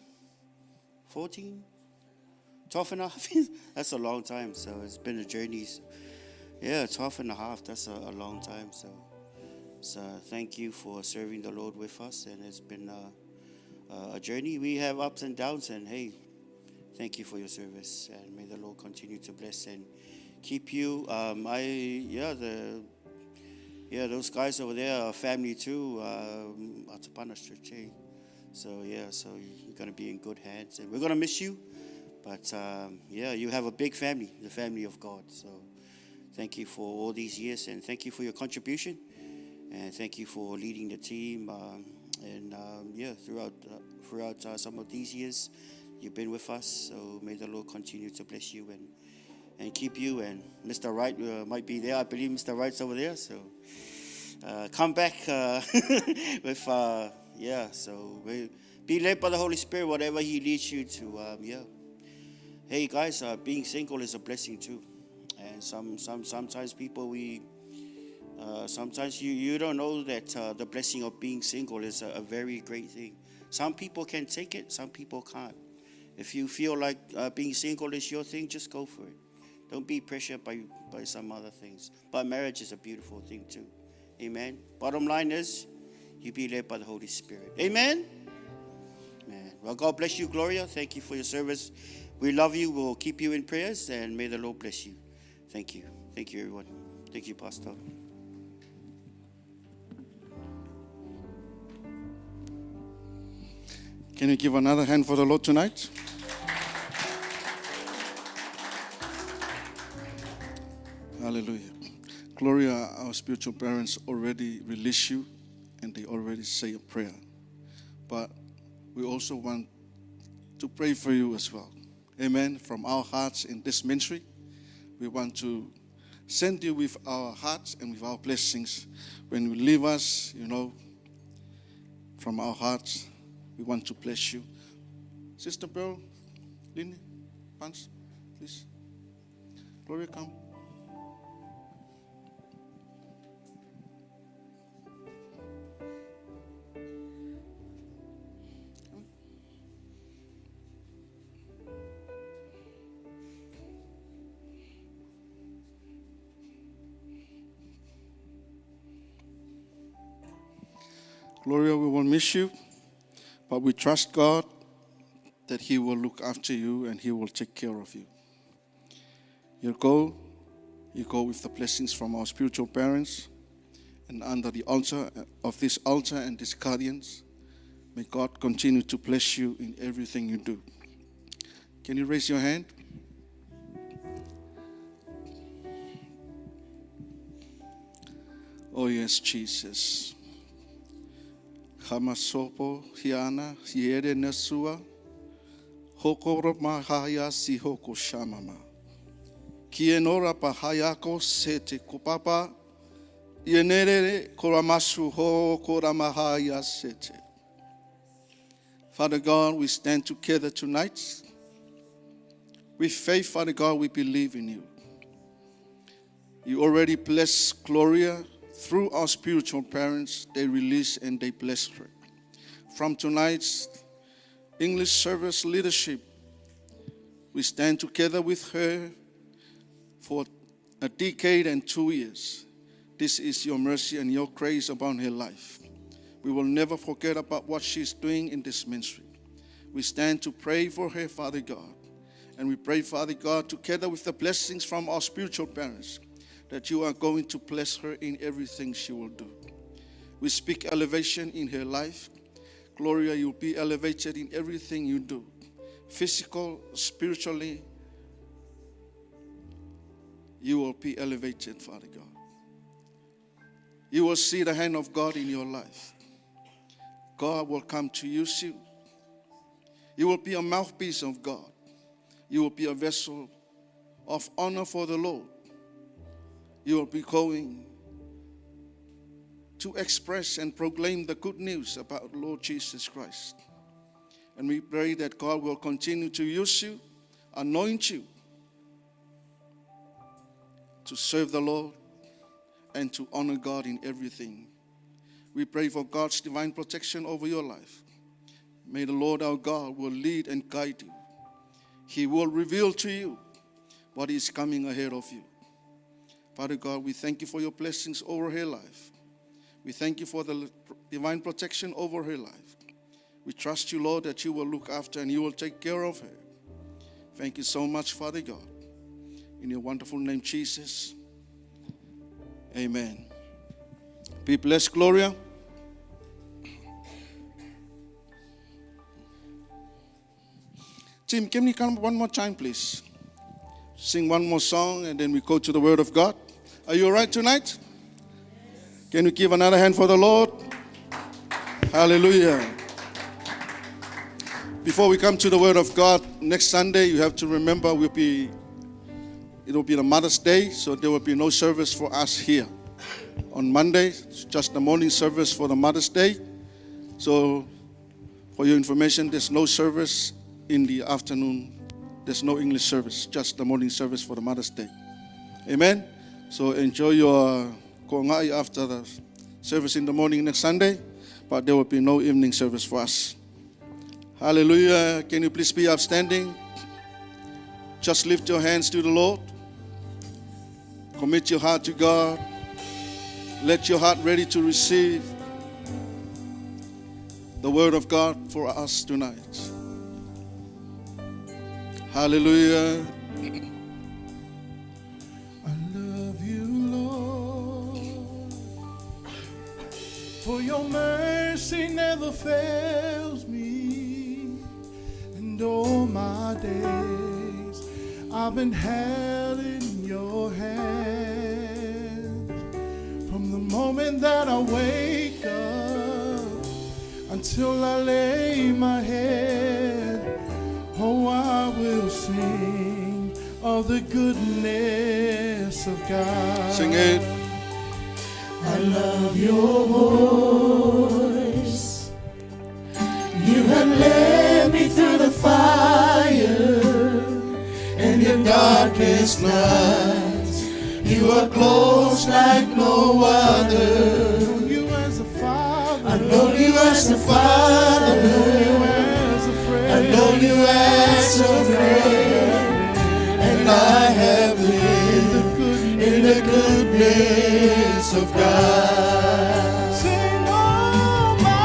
12 and a half. That's a long time. So it's been a journey. Yeah, 12 and a half. That's a long time. So thank you for serving the Lord with us, and it's been a journey. We have ups and downs, and hey, thank you for your service, and may the Lord continue to bless and keep you. Those guys over there are family too. Atapanas Church. So you're gonna be in good hands, and we're gonna miss you. But you have a big family, the family of God. So thank you for all these years, and thank you for your contribution. And thank you for leading the team, throughout some of these years, you've been with us. So may the Lord continue to bless you and keep you. And Mr. Wright might be there. I believe Mr. Wright's over there. So come back with So be led by the Holy Spirit, whatever He leads you to. Hey guys, being single is a blessing too. And sometimes people sometimes you don't know that the blessing of being single is a very great thing. Some people can take it, some people can't. If you feel like being single is your thing, just go for it. Don't be pressured by some other things. But marriage is a beautiful thing too. Amen. Bottom line is, you be led by the Holy Spirit. Amen. Man. Well, God bless you, Gloria. Thank you for your service. We love you. We'll keep you in prayers, and may the Lord bless you. Thank you. Thank you, everyone. Thank you, Pastor. Can you give another hand for the Lord tonight? Hallelujah. Gloria, our spiritual parents already release you and they already say a prayer. But we also want to pray for you as well. Amen. From our hearts in this ministry, we want to send you with our hearts and with our blessings. When you leave us, from our hearts, we want to bless you. Sister Pearl, Lindy, Pants, please. Gloria, come. Gloria, we will miss you, but we trust God that He will look after you and He will take care of you. You go with the blessings from our spiritual parents and under the altar of this altar and these guardians. May God continue to bless you in everything you do. Can you raise your hand? Oh yes, Jesus. Hamasopo hiana hiere nesua hokoro mahaya si hoko shamama kienora pahayako sete kupapa yenere koramasu ho koramahaya sete. Father God, we stand together tonight. With faith, Father God, we believe in you. You already blessed Gloria through our spiritual parents. They release and they bless her. From tonight's English service leadership, we stand together with her for a decade and 2 years. This is your mercy and your grace upon her life. We will never forget about what she's doing in this ministry. We stand to pray for her, Father God. And we pray, Father God, together with the blessings from our spiritual parents, that you are going to bless her in everything she will do. We speak elevation in her life. Gloria, you'll be elevated in everything you do. Physical, spiritually, you will be elevated, Father God. You will see the hand of God in your life. God will come to use you. You will be a mouthpiece of God. You will be a vessel of honor for the Lord. You will be going to express and proclaim the good news about Lord Jesus Christ. And we pray that God will continue to use you, anoint you to serve the Lord and to honor God in everything. We pray for God's divine protection over your life. May the Lord our God will lead and guide you. He will reveal to you what is coming ahead of you. Father God, we thank you for your blessings over her life. We thank you for the divine protection over her life. We trust you, Lord, that you will look after and you will take care of her. Thank you so much, Father God. In your wonderful name, Jesus. Amen. Be blessed, Gloria. Tim, can you come one more time, please? Sing one more song and then we go to the Word of God. Are you all right tonight? Can we give another hand for the Lord? Hallelujah. Before we come to the Word of God, next Sunday you have to remember it will be the Mother's Day, so there will be no service for us here. On Monday, it's just the morning service for the Mother's Day. So for your information, there's no service in the afternoon. There's no English service, just the morning service for the Mother's Day. Amen? So enjoy your kongai after the service in the morning next Sunday, but there will be no evening service for us. Hallelujah. Can you please be upstanding? Just lift your hands to the Lord. Commit your heart to God. Let your heart ready to receive the Word of God for us tonight. Hallelujah. I love you, Lord, for your mercy never fails me. And all my days I've been held in your hand. From the moment that I wake up until I lay my head, oh, I will sing of the goodness of God. Sing it. I love your voice. You have led me through the fire and in darkest nights. You are close like no other. I know you as a father. I know you as a father. I know you as a friend, and I have lived in the goodness of God. Sing all my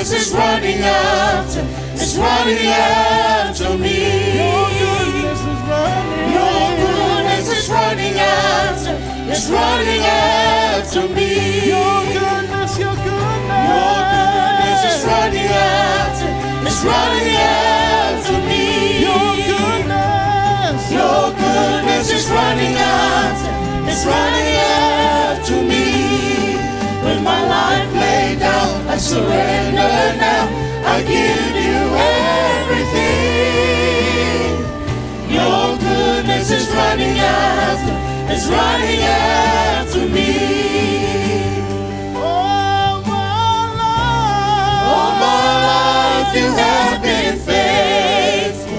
goodness is running after me. Your goodness is running. Your goodness is running after me. Your goodness, your goodness. Your goodness is running after me. Your goodness. Your goodness is running after me. With my life laid down, I surrender now. I give you everything. Your goodness is running after me. All my life you have been faithful.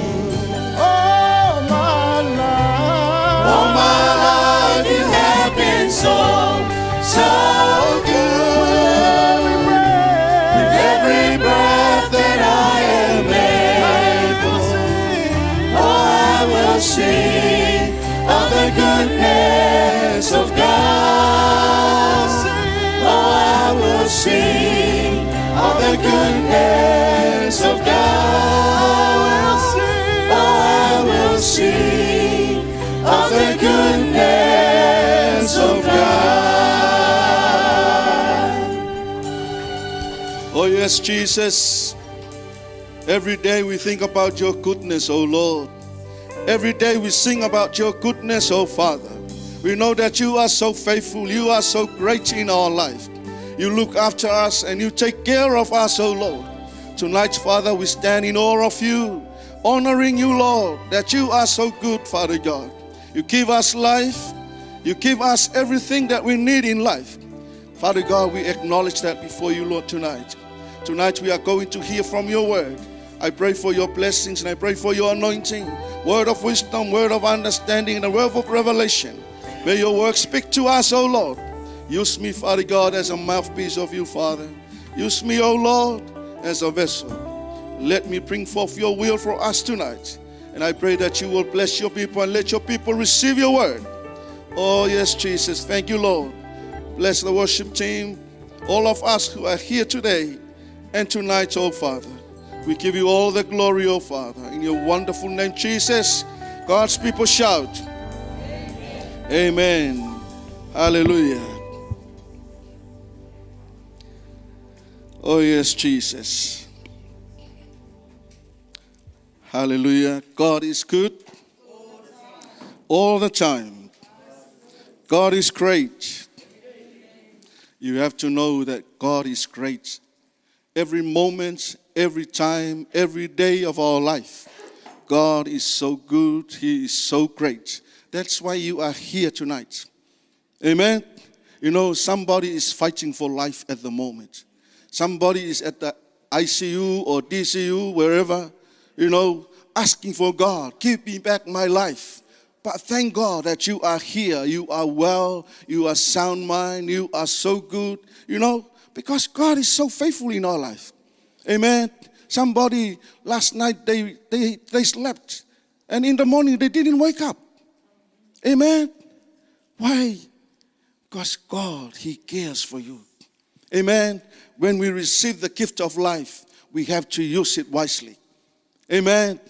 All my life you have been so good. With every breath that I am able, oh, I will sing of the goodness of God. Oh, I will sing of the goodness of God. Oh, I will sing of the goodness of God. Oh, yes, Jesus. Every day we think about your goodness, oh Lord. Every day we sing about your goodness, oh Father. We know that you are so faithful. You are so great in our life. You look after us and you take care of us, oh Lord. Tonight, Father, we stand in awe of you, honoring you, Lord, that you are so good, Father God. You give us life. You give us everything that we need in life. Father God, we acknowledge that before you, Lord, tonight. Tonight we are going to hear from your word. I pray for your blessings and I pray for your anointing, word of wisdom, word of understanding, and a word of revelation. May your word speak to us, oh Lord. Use me, Father God, as a mouthpiece of you, Father. Use me, oh Lord, as a vessel. Let me bring forth your will for us tonight. And I pray that you will bless your people and let your people receive your word. Oh, yes, Jesus. Thank you, Lord. Bless the worship team, all of us who are here today and tonight, oh Father. We give you all the glory, oh Father. In your wonderful name, Jesus, God's people shout. Amen. Amen. Hallelujah. Oh, yes, Jesus. Hallelujah. God is good all the time. God is great. You have to know that God is great. Every moment, every time, every day of our life, God is so good. He is so great. That's why you are here tonight. Amen. You know, somebody is fighting for life at the moment. Somebody is at the ICU or DCU, wherever, you know, asking for God, give me back my life. But thank God that you are here. You are well. You are sound mind. You are so good, you know, because God is so faithful in our life. Amen. Somebody last night, they slept. And in the morning, they didn't wake up. Amen. Why? Because God, He cares for you. Amen. When we receive the gift of life, we have to use it wisely. Amen.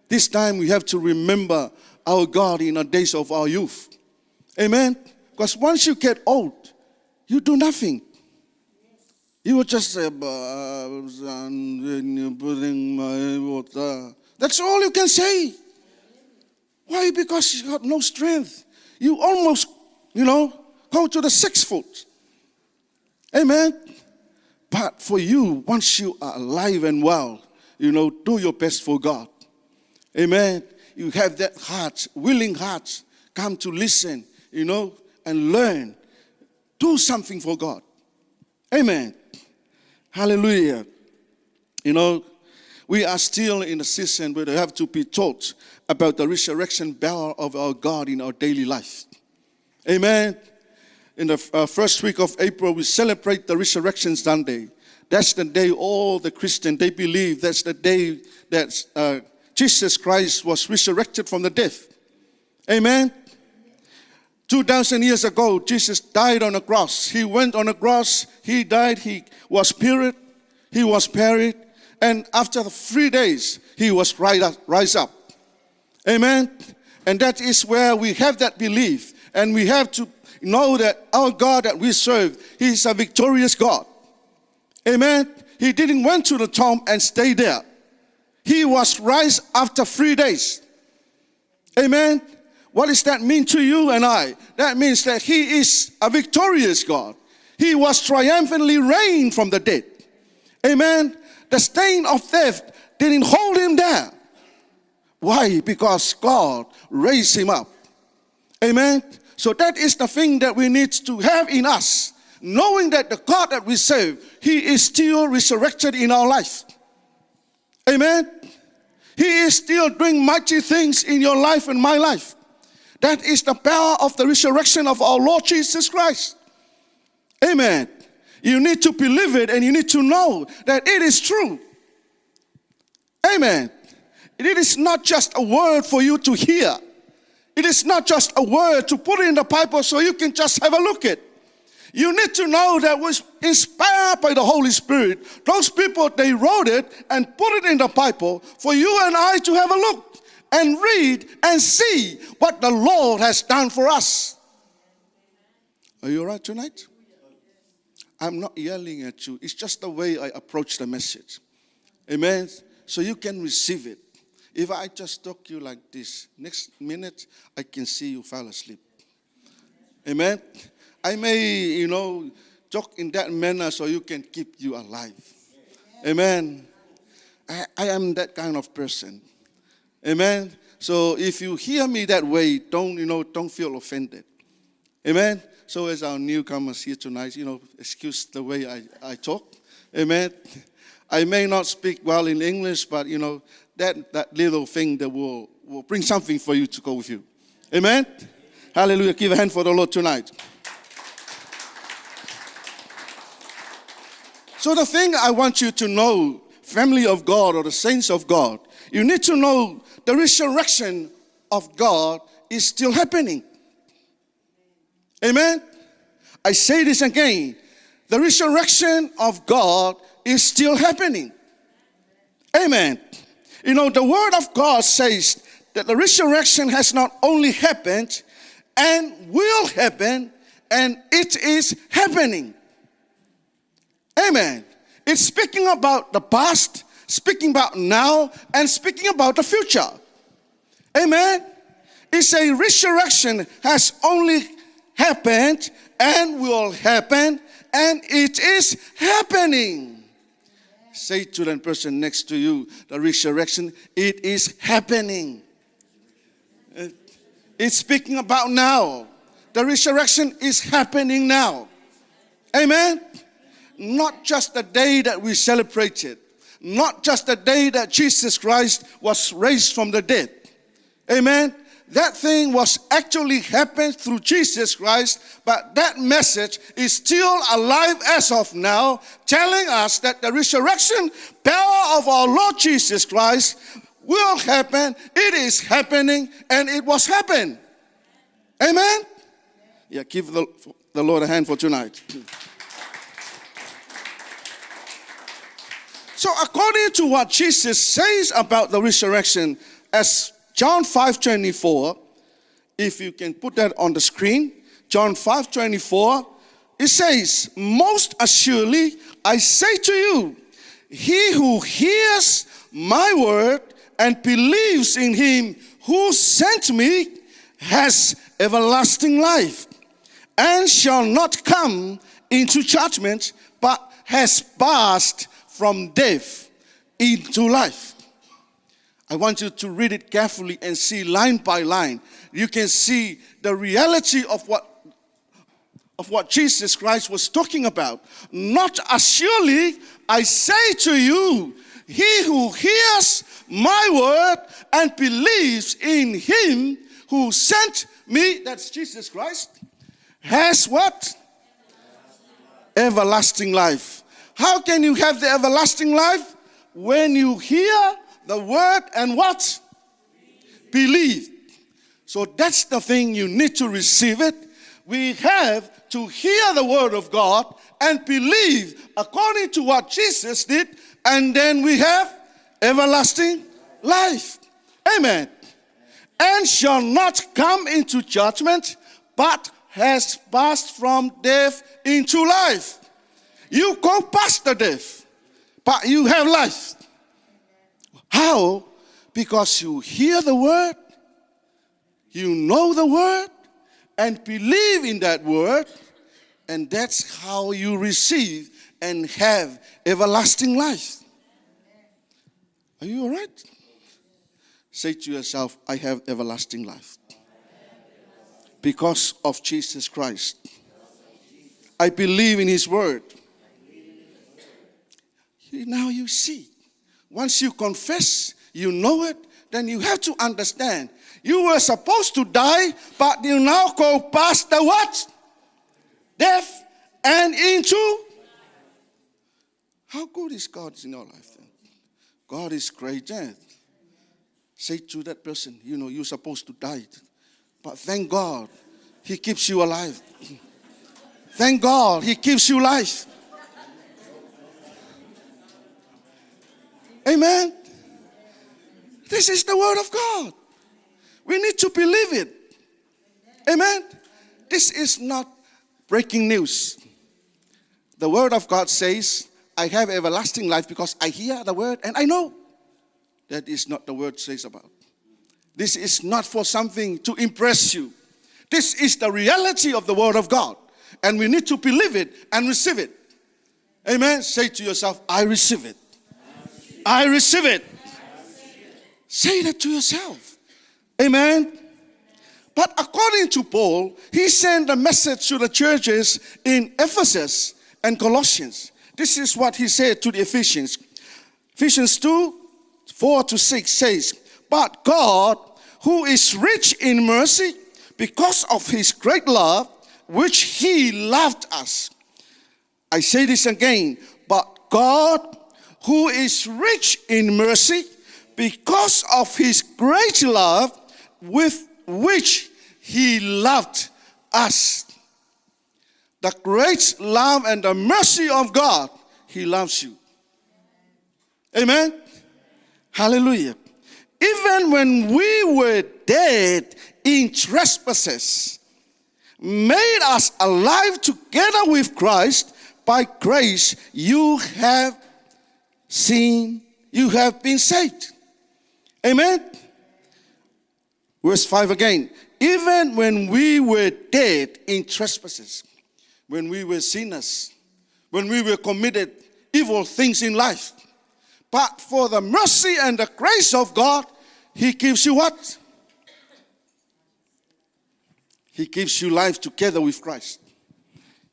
This time we have to remember our God in the days of our youth. Amen. Because once you get old, you do nothing. You will just say, putting my water. That's all you can say. Why? Because you got no strength. You almost, go to the 6 foot. Amen. But for you, once you are alive and well, do your best for God. Amen. You have that heart, willing heart, come to listen, and learn. Do something for God. Amen. Hallelujah. We are still in a season where we have to be taught about the resurrection power of our God in our daily life. Amen. In the first week of April, we celebrate the Resurrection Sunday. That's the day all the Christians, they believe that's the day that Jesus Christ was resurrected from the dead. Amen. 2,000 years ago, Jesus died on a cross. He went on a cross. He died. He was buried. he was buried, and after 3 days, he was rise up. Amen. And that is where we have that belief. And we have to know that our God that we serve, he is a victorious God. Amen. He didn't went to the tomb and stay there. He was rise after 3 days. Amen. What does that mean to you and I? That means that he is a victorious God. He was triumphantly reigned from the dead. Amen. The stain of death didn't hold him there. Why? Because God raised him up. Amen. So that is the thing that we need to have in us. Knowing that the God that we serve, he is still resurrected in our life. Amen. He is still doing mighty things in your life and my life. That is the power of the resurrection of our Lord Jesus Christ. Amen. You need to believe it and you need to know that it is true. Amen. It is not just a word for you to hear. It is not just a word to put in the Bible so you can just have a look at. You need to know that was inspired by the Holy Spirit. Those people, they wrote it and put it in the Bible for you and I to have a look and read and see what the Lord has done for us. Are you all right tonight? I'm not yelling at you. It's just the way I approach the message. Amen. So you can receive it. If I just talk you like this, next minute I can see you fall asleep. Amen. I may, talk in that manner so you can keep you alive. Amen. I am that kind of person. Amen. So if you hear me that way, don't feel offended. Amen. So as our newcomers here tonight, excuse the way I talk. Amen. I may not speak well in English, but that little thing that will bring something for you to go with you. Amen. Hallelujah. Give a hand for the Lord tonight. So the thing I want you to know, family of God or the saints of God, you need to know the resurrection of God is still happening. Amen. I say this again. The resurrection of God is still happening. Amen. The word of God says that the resurrection has not only happened and will happen, and it is happening. Amen. It's speaking about the past, speaking about now, and speaking about the future. Amen. It's a resurrection has only happened and will happen, and it is happening. Say to the person next to you, the resurrection, it is happening. It's speaking about now. The resurrection is happening now. Amen. Not just the day that we celebrated. Not just the day that Jesus Christ was raised from the dead. Amen. That thing was actually happened through Jesus Christ, but that message is still alive as of now, telling us that the resurrection power of our Lord Jesus Christ will happen, it is happening, and it was happened. Amen? Yeah, give the Lord a hand for tonight. So according to what Jesus says about the resurrection, as John 5:24, if you can put that on the screen, John 5:24, it says, most assuredly I say to you, he who hears my word and believes in him who sent me has everlasting life and shall not come into judgment, but has passed from death into life. I want you to read it carefully and see line by line. You can see the reality of what Jesus Christ was talking about. Not as surely I say to you, he who hears my word and believes in him who sent me, that's Jesus Christ, has what? Everlasting life. How can you have the everlasting life? When you hear the word and what? Believe. So that's the thing, you need to receive it. We have to hear the word of God and believe according to what Jesus did, and then we have everlasting life. Amen. And shall not come into judgment, but has passed from death into life. You go past the death, but you have life. How? Because you hear the word, you know the word, and believe in that word, and that's how you receive and have everlasting life. Are you all right? Say to yourself, I have everlasting life. Because of Jesus Christ. I believe in his word. Now you see. Once you confess, you know it, then you have to understand. You were supposed to die, but you now go past the what? Death and into. How good is God in your life then? God is great. Say to that person, you know, you're supposed to die. But thank God, he keeps you alive. Thank God, he gives you life. Amen. This is the word of God. We need to believe it. Amen. This is not breaking news. The word of God says, I have everlasting life because I hear the word and I know. That is not the word says about. This is not for something to impress you. This is the reality of the word of God. And we need to believe it and receive it. Amen. Say to yourself, I receive it. I receive it. Say that to yourself. Amen. But according to Paul, he sent a message to the churches in Ephesus and Colossians. This is what he said to the Ephesians. Ephesians 2:4-6 says, but God, who is rich in mercy, because of his great love, which he loved us. I say this again, but God, who is rich in mercy, because of his great love with which he loved us. The great love and the mercy of God, he loves you. Amen. Hallelujah. Even when we were dead in trespasses, made us alive together with Christ. By grace you have been saved. Amen. Verse 5 again. Even when we were dead in trespasses, when we were sinners, when we were committed evil things in life, but for the mercy and the grace of God, he gives you what? He gives you life together with Christ.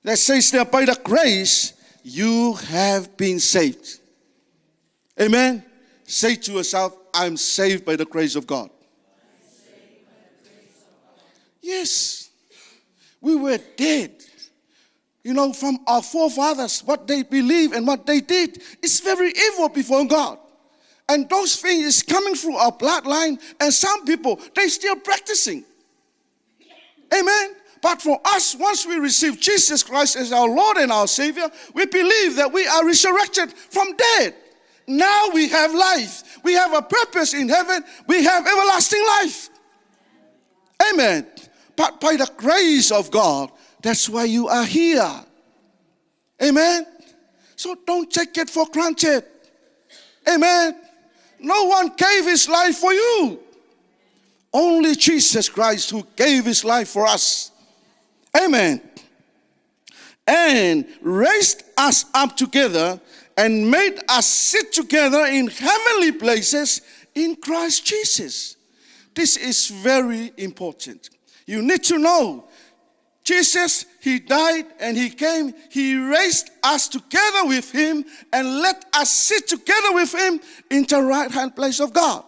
That says there, by the grace, you have been saved. Amen. Say to yourself, I'm saved by the grace of God. Yes. We were dead. You know, from our forefathers, what they believe and what they did is very evil before God. And those things is coming through our bloodline, and some people, they still practicing. Amen. But for us, once we receive Jesus Christ as our Lord and our Savior, we believe that we are resurrected from dead. Now we have life. We have a purpose in heaven. We have everlasting life. Amen. But by the grace of God, that's why you are here. Amen. So don't take it for granted. Amen. No one gave his life for you. Only Jesus Christ who gave his life for us. Amen. And raised us up together and made us sit together in heavenly places in Christ Jesus. This is very important. You need to know Jesus, he died and he came. He raised us together with him and let us sit together with him in the right hand place of God.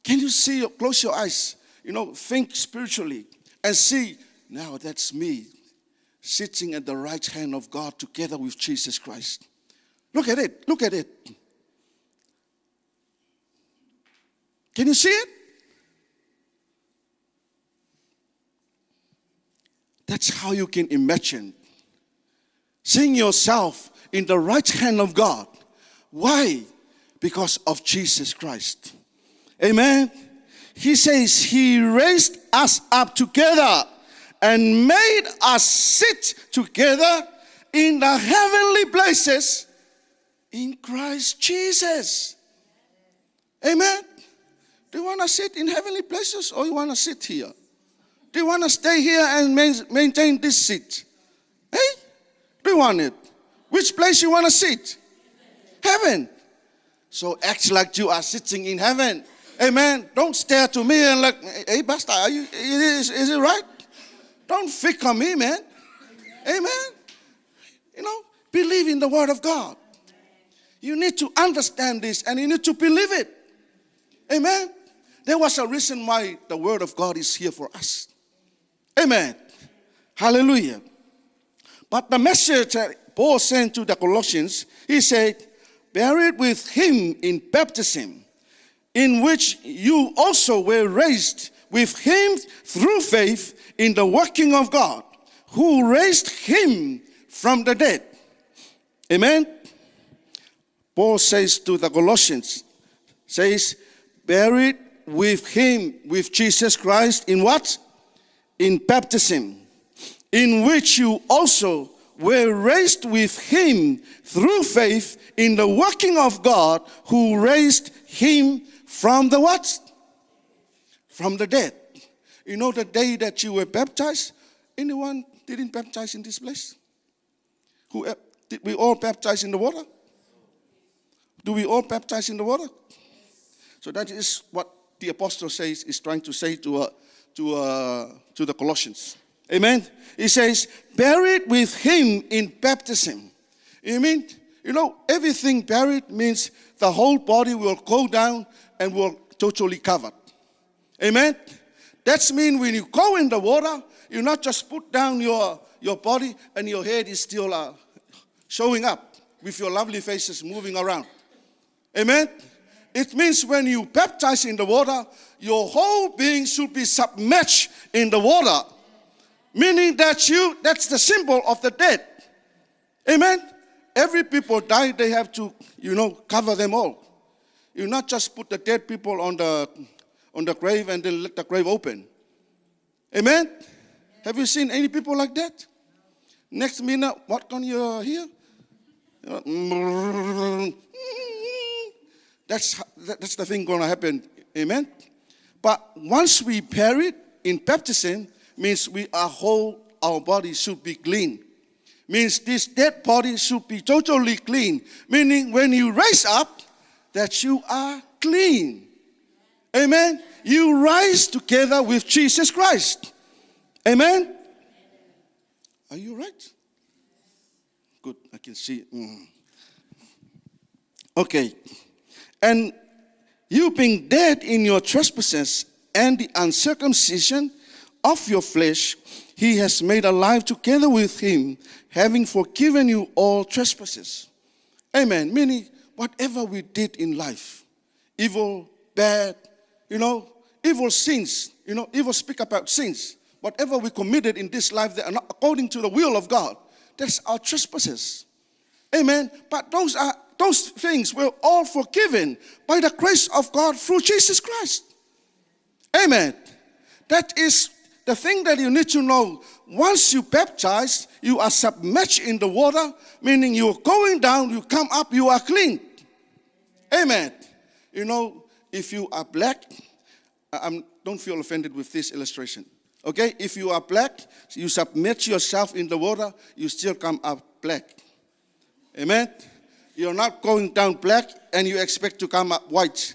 Can you see, close your eyes, think spiritually and see, now that's me sitting at the right hand of God together with Jesus Christ. Look at it. Look at it. Can you see it? That's how you can imagine seeing yourself in the right hand of God. Why? Because of Jesus Christ. Amen. He says he raised us up together and made us sit together in the heavenly places in Christ Jesus. Amen. Do you want to sit in heavenly places or you want to sit here? Do you want to stay here and maintain this seat? Hey? Do you want it? Which place you want to sit? Heaven. So act like you are sitting in heaven. Amen. Don't stare to me and like, hey, Pastor, is it right? Don't pick on me, man. Amen. You know, believe in the word of God. You need to understand this and you need to believe it. Amen. There was a reason why the word of God is here for us. Amen. Hallelujah. But the message that Paul sent to the Colossians, he said, buried with him in baptism, in which you also were raised with him through faith in the working of God, who raised him from the dead. Amen. Paul says to the Colossians, says, buried with him, with Jesus Christ, in what? In baptism, in which you also were raised with him through faith in the working of God, who raised him from the what? From the dead. You know the day that you were baptized? Anyone didn't baptize in this place? Did we all baptize in the water? Do we all baptize in the water? So that is what the apostle says, is trying to say to the Colossians. Amen. He says, buried with him in baptism. You mean, you know, everything buried means the whole body will go down and will totally covered. Amen. That means when you go in the water, you not just put down your body and your head is still showing up with your lovely faces moving around. Amen. It means when you baptize in the water, your whole being should be submerged in the water. Meaning that's the symbol of the dead. Amen. Every people die, they have to, cover them all. You not just put the dead people on the grave and then let the grave open. Amen. Have you seen any people like that? Next minute, what can you hear? That's the thing going to happen. Amen. But once we buried in baptism, means we are whole, our body should be clean. Means this dead body should be totally clean. Meaning when you rise up, that you are clean. Amen. You rise together with Jesus Christ. Amen. Are you right? Good, I can see. Okay. And you being dead in your trespasses and the uncircumcision of your flesh, he has made alive together with him, having forgiven you all trespasses. Amen. Meaning, whatever we did in life, evil, bad, evil sins, evil speak about sins. Whatever we committed in this life that are not according to the will of God, that's our trespasses. Amen. But those things were all forgiven by the grace of God through Jesus Christ. Amen. That is the thing that you need to know. Once you baptize, you are submerged in the water, meaning you're going down, you come up, you are clean. Amen. If you are black, don't feel offended with this illustration. Okay? If you are black, you submerge yourself in the water, you still come up black. Amen. You're not going down black and you expect to come up white.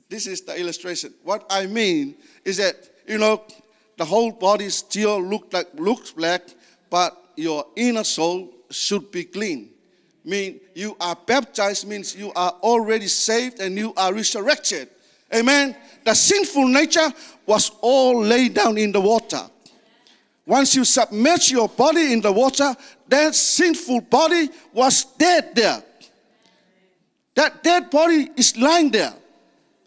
This is the illustration. What I mean is that, the whole body still looks black, but your inner soul should be clean. You are baptized means you are already saved and you are resurrected. Amen. The sinful nature was all laid down in the water. Once you submerge your body in the water, that sinful body was dead there. That dead body is lying there.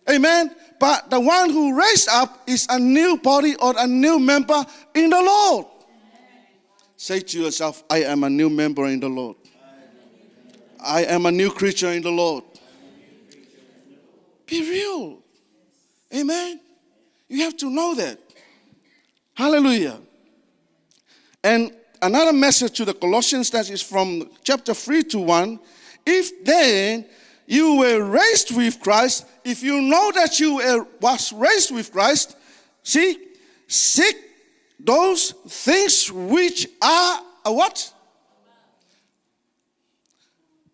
Amen. but the one who raised up is a new body or a new member in the Lord. Say to yourself, I am a new member in the Lord. I am a new creature in the Lord. Be real. Amen. You have to know that. Hallelujah. And another message to the Colossians, that is from chapter 3:1. If then you were raised with Christ, if you know that you was raised with Christ, see, seek those things which are a what?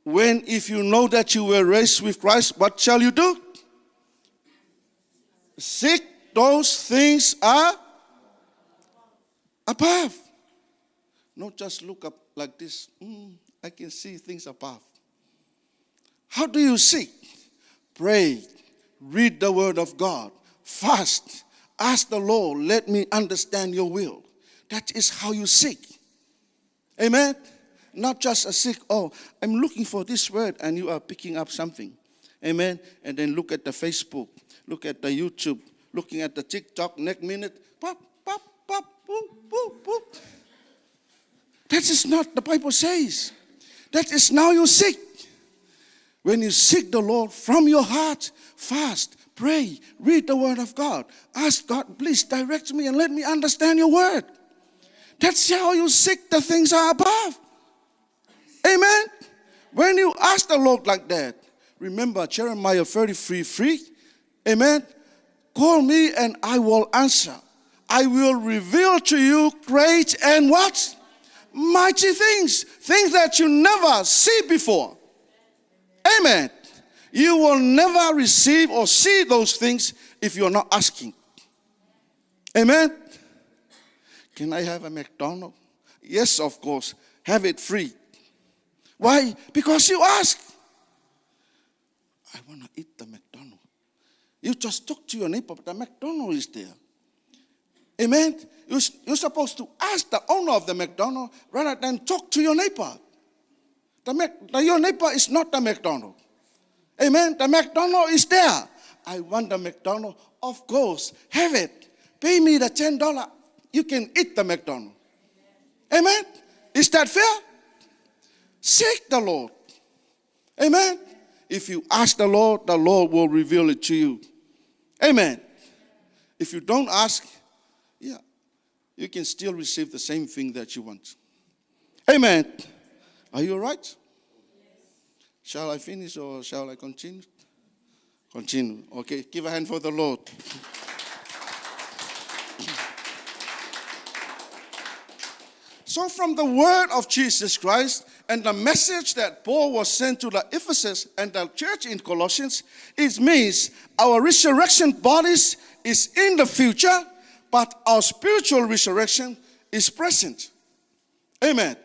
If you know that you were raised with Christ, what shall you do? Seek those things are above. Not just look up like this. I can see things above. How do you seek? Pray. Read the word of God. Fast. Ask the Lord, let me understand your will. That is how you seek. Amen? Not just a seek, I'm looking for this word, and you are picking up something. Amen? And then look at the Facebook. Look at the YouTube. Looking at the TikTok. Next minute, pop, pop, pop, boop, boop, boop. That is not the Bible says. That is now you seek. When you seek the Lord from your heart, fast, pray, read the word of God. Ask God, please direct me and let me understand your word. That's how you seek the things are above. Amen? When you ask the Lord like that, remember Jeremiah 33:3. Amen? Call me and I will answer. I will reveal to you great and what? Mighty things. Things that you never see before. Amen. You will never receive or see those things if you're not asking. Amen. Can I have a McDonald's? Yes, of course. Have it free. Why? Because you ask. I want to eat the McDonald's. You just talk to your neighbor, but the McDonald's is there. Amen. You're supposed to ask the owner of the McDonald's rather than talk to your neighbor. Your neighbor is not the McDonald's. Amen. The McDonald's is there. I want the McDonald's. Of course. Have it. Pay me the $10. You can eat the McDonald's. Amen. Is that fair? Seek the Lord. Amen. If you ask the Lord will reveal it to you. Amen. If you don't ask, you can still receive the same thing that you want. Amen. Are you all right? Yes. Shall I finish or shall I continue? Continue. Okay, give a hand for the Lord. So from the word of Jesus Christ and the message that Paul was sent to the Ephesus and the church in Colossians, it means our resurrection bodies is in the future, but our spiritual resurrection is present. Amen.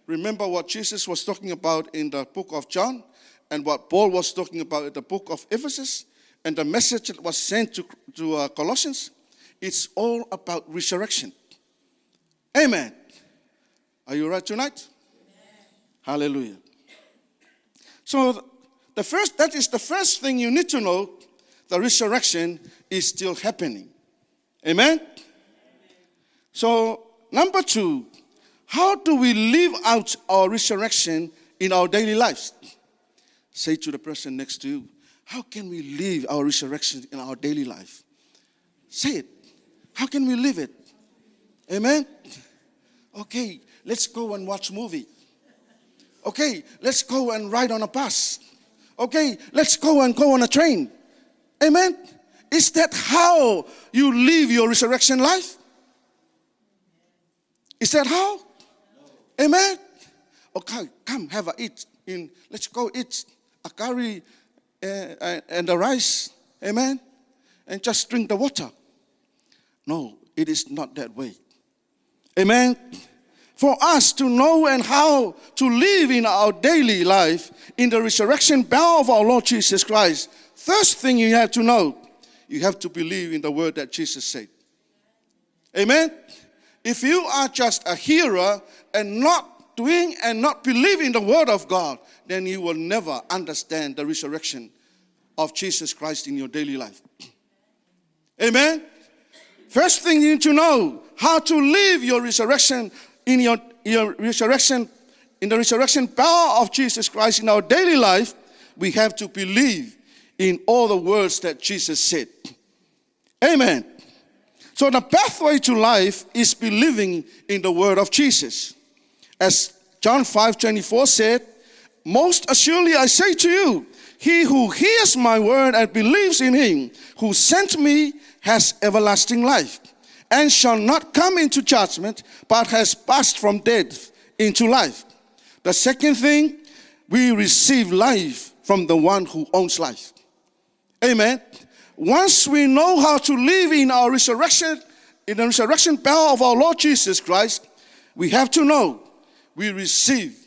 Remember what Jesus was talking about in the book of John and what Paul was talking about in the book of Ephesus and the message that was sent to Colossians. It's all about resurrection. Amen. Are you right tonight? Amen. Hallelujah. So that is the first thing you need to know. The resurrection is still happening. Amen? So, number 2, how do we live out our resurrection in our daily lives? Say to the person next to you, how can we live our resurrection in our daily life? Say it. How can we live it? Amen? Okay, let's go and watch a movie. Okay, let's go and ride on a bus. Okay, let's go on a train. Amen? Is that how you live your resurrection life? Is that how? No. Amen? Okay, come have a eat. Let's go eat a curry and the rice. Amen? And just drink the water. No, it is not that way. Amen? For us to know and how to live in our daily life in the resurrection power of our Lord Jesus Christ, first thing you have to know, you have to believe in the word that Jesus said. Amen? If you are just a hearer and not doing and not believing the word of God, then you will never understand the resurrection of Jesus Christ in your daily life. Amen. First thing you need to know how to live your resurrection in your resurrection, in the resurrection power of Jesus Christ in our daily life. We have to believe in all the words that Jesus said. Amen. So the pathway to life is believing in the word of Jesus. As John 5:24 said, most assuredly I say to you, he who hears my word and believes in him who sent me has everlasting life, and shall not come into judgment, but has passed from death into life. The second thing, we receive life from the one who owns life. Amen. Once we know how to live in our resurrection, in the resurrection power of our Lord Jesus Christ, we have to know we receive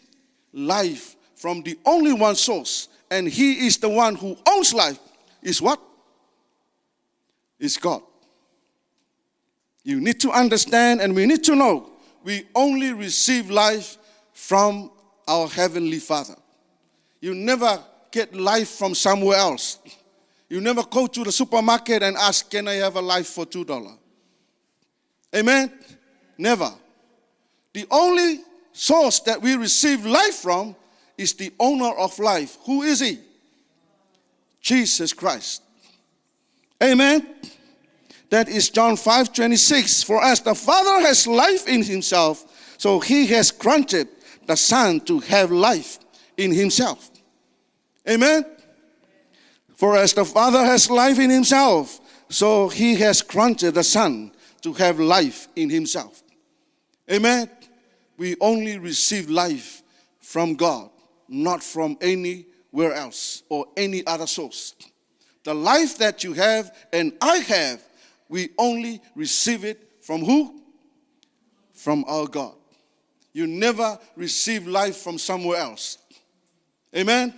life from the only one source, and he is the one who owns life. Is what? Is God. You need to understand, and we need to know, we only receive life from our Heavenly Father. You never get life from somewhere else. You never go to the supermarket and ask, can I have a life for $2? Amen? Never. The only source that we receive life from is the owner of life. Who is he? Jesus Christ. Amen? That is John 5:26. For as the Father has life in himself, so he has granted the Son to have life in himself. Amen? For as the Father has life in himself, so he has granted the Son to have life in himself. Amen? We only receive life from God, not from anywhere else or any other source. The life that you have and I have, we only receive it from who? From our God. You never receive life from somewhere else. Amen?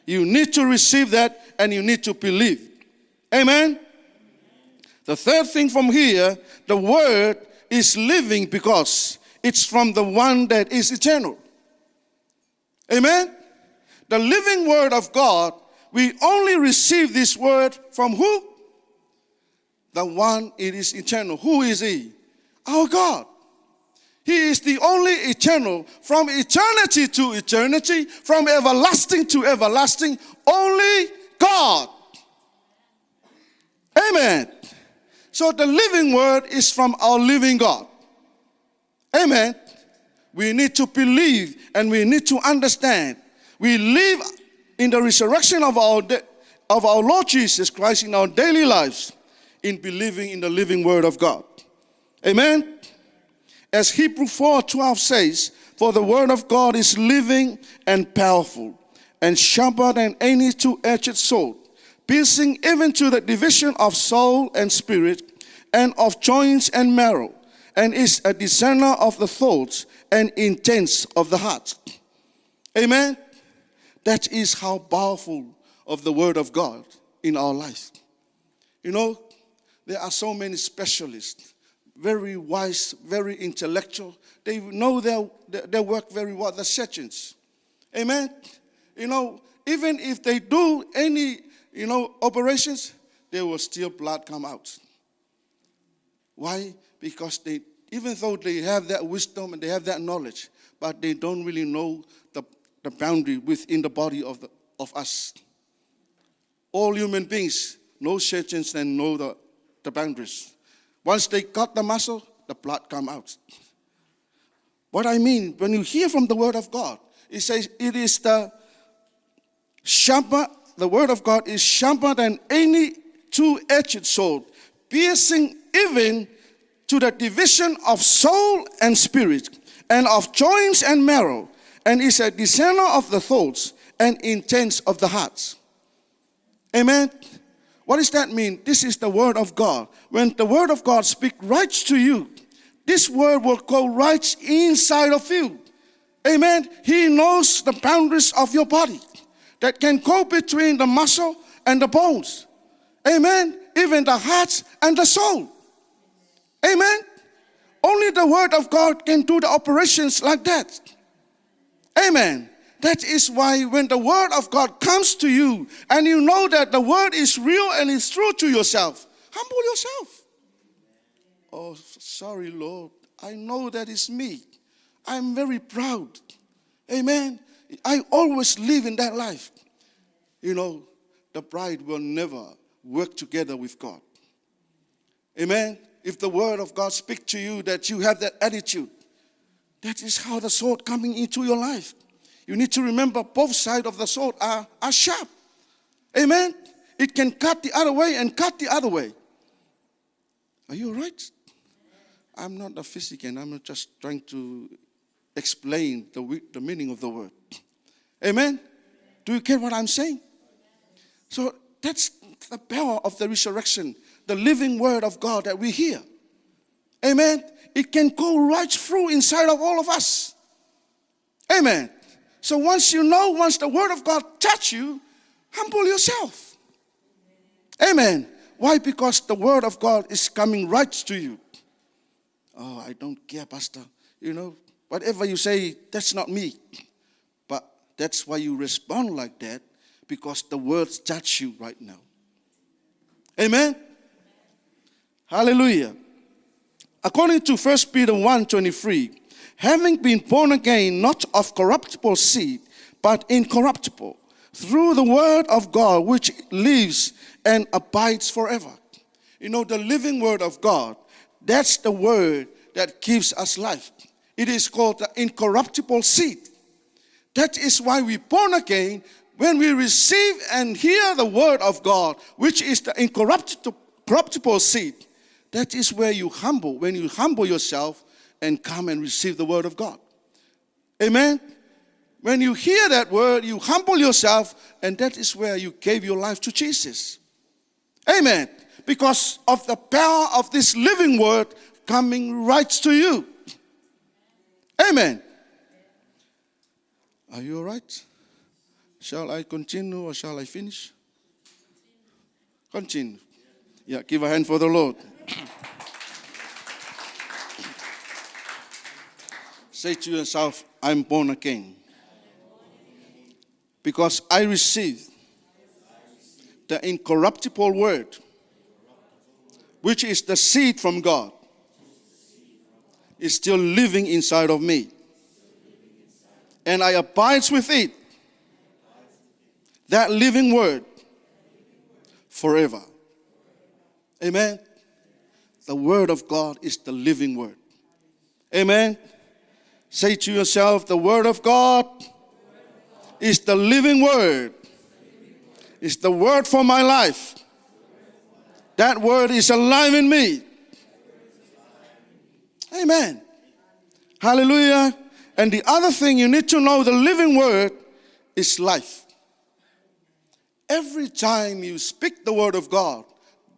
You need to receive that, and you need to believe. Amen? The third thing from here, the word is living because it's from the one that is eternal. Amen? The living word of God, we only receive this word from who? The one it is eternal. Who is he? Our God. He is the only eternal, from eternity to eternity, from everlasting to everlasting, only God. Amen. So the living word is from our living God. Amen. We need to believe and we need to understand. We live in the resurrection of our Lord Jesus Christ in our daily lives in believing in the living word of God. Amen. As Hebrews 4:12 says, for the word of God is living and powerful and sharper than any two-edged sword, piercing even to the division of soul and spirit and of joints and marrow, and is a discerner of the thoughts and intents of the heart. Amen. That is how powerful of the word of God in our life. You know, there are so many specialists, very wise, very intellectual. They know their work very well, the surgeons. Amen. You know, even if they do any, operations, there will still blood come out. Why? Because even though they have that wisdom and they have that knowledge, but they don't really know the boundary within the body of us. All human beings, no surgeons and know the boundaries. Once they cut the muscle, the blood come out. What I mean, when you hear from the word of God, it says it is the word of God is sharper than any two-edged sword, piercing even to the division of soul and spirit, and of joints and marrow, and is a discerner of the thoughts and intents of the hearts. Amen. What does that mean? This is the word of God. When the word of God speaks right to you, this word will go right inside of you. Amen. He knows the boundaries of your body that can go between the muscle and the bones. Amen. Even the heart and the soul. Amen. Only the word of God can do the operations like that. Amen. That is why when the word of God comes to you and you know that the word is real and is true to yourself, Humble yourself. Oh, sorry, Lord. I know that is me. I'm very proud. Amen. I always live in that life. You know, the pride will never work together with God. Amen. If the word of God speaks to you that you have that attitude, that is how the sword coming into your life. You need to remember both sides of the sword are sharp. Amen. It can cut the other way and cut the other way. Are you all right? I'm not a physician. I'm just trying to explain the meaning of the word. Amen. Do you get what I'm saying? So that's the power of the resurrection, the living word of God that we hear. Amen. It can go right through inside of all of us. Amen. So once the word of God touch you, humble yourself. Amen. Why? Because the word of God is coming right to you. Oh, I don't care, Pastor. You know, whatever you say, that's not me. But that's why you respond like that, because the words touch you right now. Amen. Hallelujah. According to 1 Peter 1:23, having been born again, not of corruptible seed, but incorruptible, through the word of God, which lives and abides forever. You know, the living word of God, that's the word that gives us life. It is called the incorruptible seed. That is why we're born again, when we receive and hear the word of God, which is the incorruptible seed. That is where you humble, when you humble yourself and come and receive the word of God. Amen. When you hear that word, you humble yourself, and that is where you gave your life to Jesus. Amen. Because of the power of this living word coming right to you. Amen. Are you all right? Shall I continue or shall I finish? Continue. Yeah, give a hand for the Lord. Say to yourself, I'm born again. Because I received the incorruptible word, which is the seed from God, is still living inside of me. And I abide with it, that living word, forever. Amen. The word of God is the living word. Amen. Say to yourself, the word of God is the living word. It's the word for my life. That word is alive in me. Amen. Hallelujah. And the other thing you need to know, the living word is life. Every time you speak the word of God,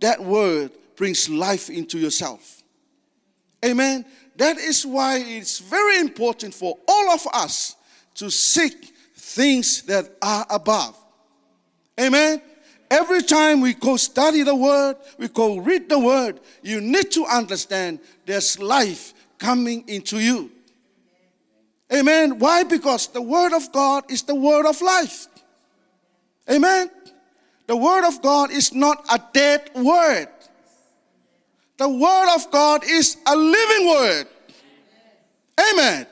that word brings life into yourself. Amen. That is why it's very important for all of us to seek things that are above. Amen. Every time we go study the word, we go read the word, you need to understand there's life coming into you. Amen. Why? Because the word of God is the word of life. Amen. The word of God is not a dead word. The word of God is a living word. Amen.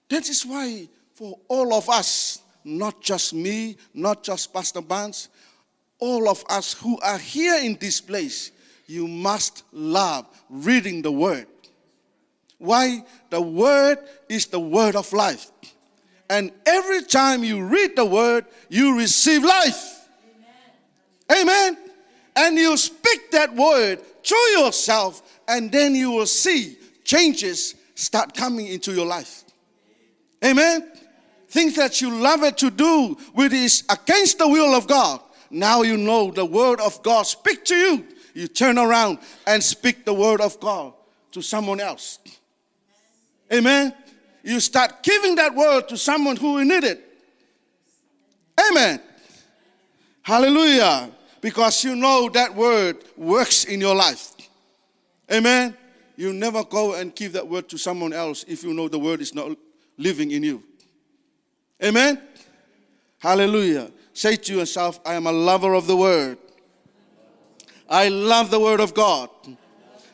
That is why for all of us, not just me, not just Pastor Barnes, all of us who are here in this place, you must love reading the word. Why? The word is the word of life. And every time you read the word, you receive life. Amen. And you speak that word to yourself, and then you will see changes start coming into your life. Amen. Things that you love it to do, which is against the will of God. Now you know the word of God speak to you. You turn around and speak the word of God to someone else. Amen. You start giving that word to someone who need it. Amen. Hallelujah. Because you know that word works in your life. Amen. You never go and give that word to someone else if you know the word is not living in you. Amen. Hallelujah. Say to yourself, I am a lover of the word. I love the Word of God.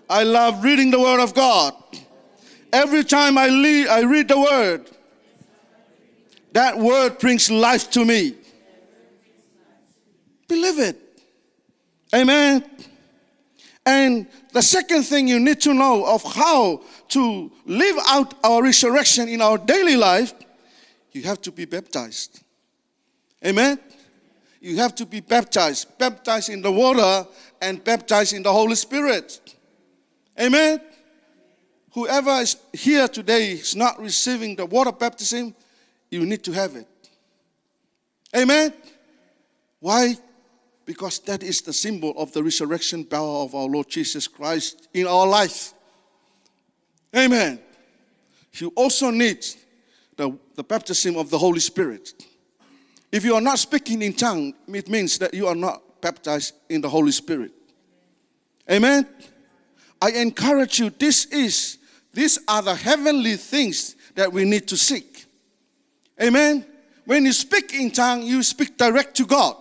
I love reading the Word of God. Every time I read the Word, that Word brings life to me. Believe it. Amen. And the second thing you need to know of how to live out our resurrection in our daily life, you have to be baptized. Amen. You have to be baptized. Baptized in the water and baptized in the Holy Spirit. Amen. Whoever is here today is not receiving the water baptism, you need to have it. Amen. Why? Because that is the symbol of the resurrection power of our Lord Jesus Christ in our life. Amen. You also need the baptism of the Holy Spirit. If you are not speaking in tongue, it means that you are not baptized in the Holy Spirit. Amen. I encourage you, these are the heavenly things that we need to seek. Amen. When you speak in tongue, you speak direct to God.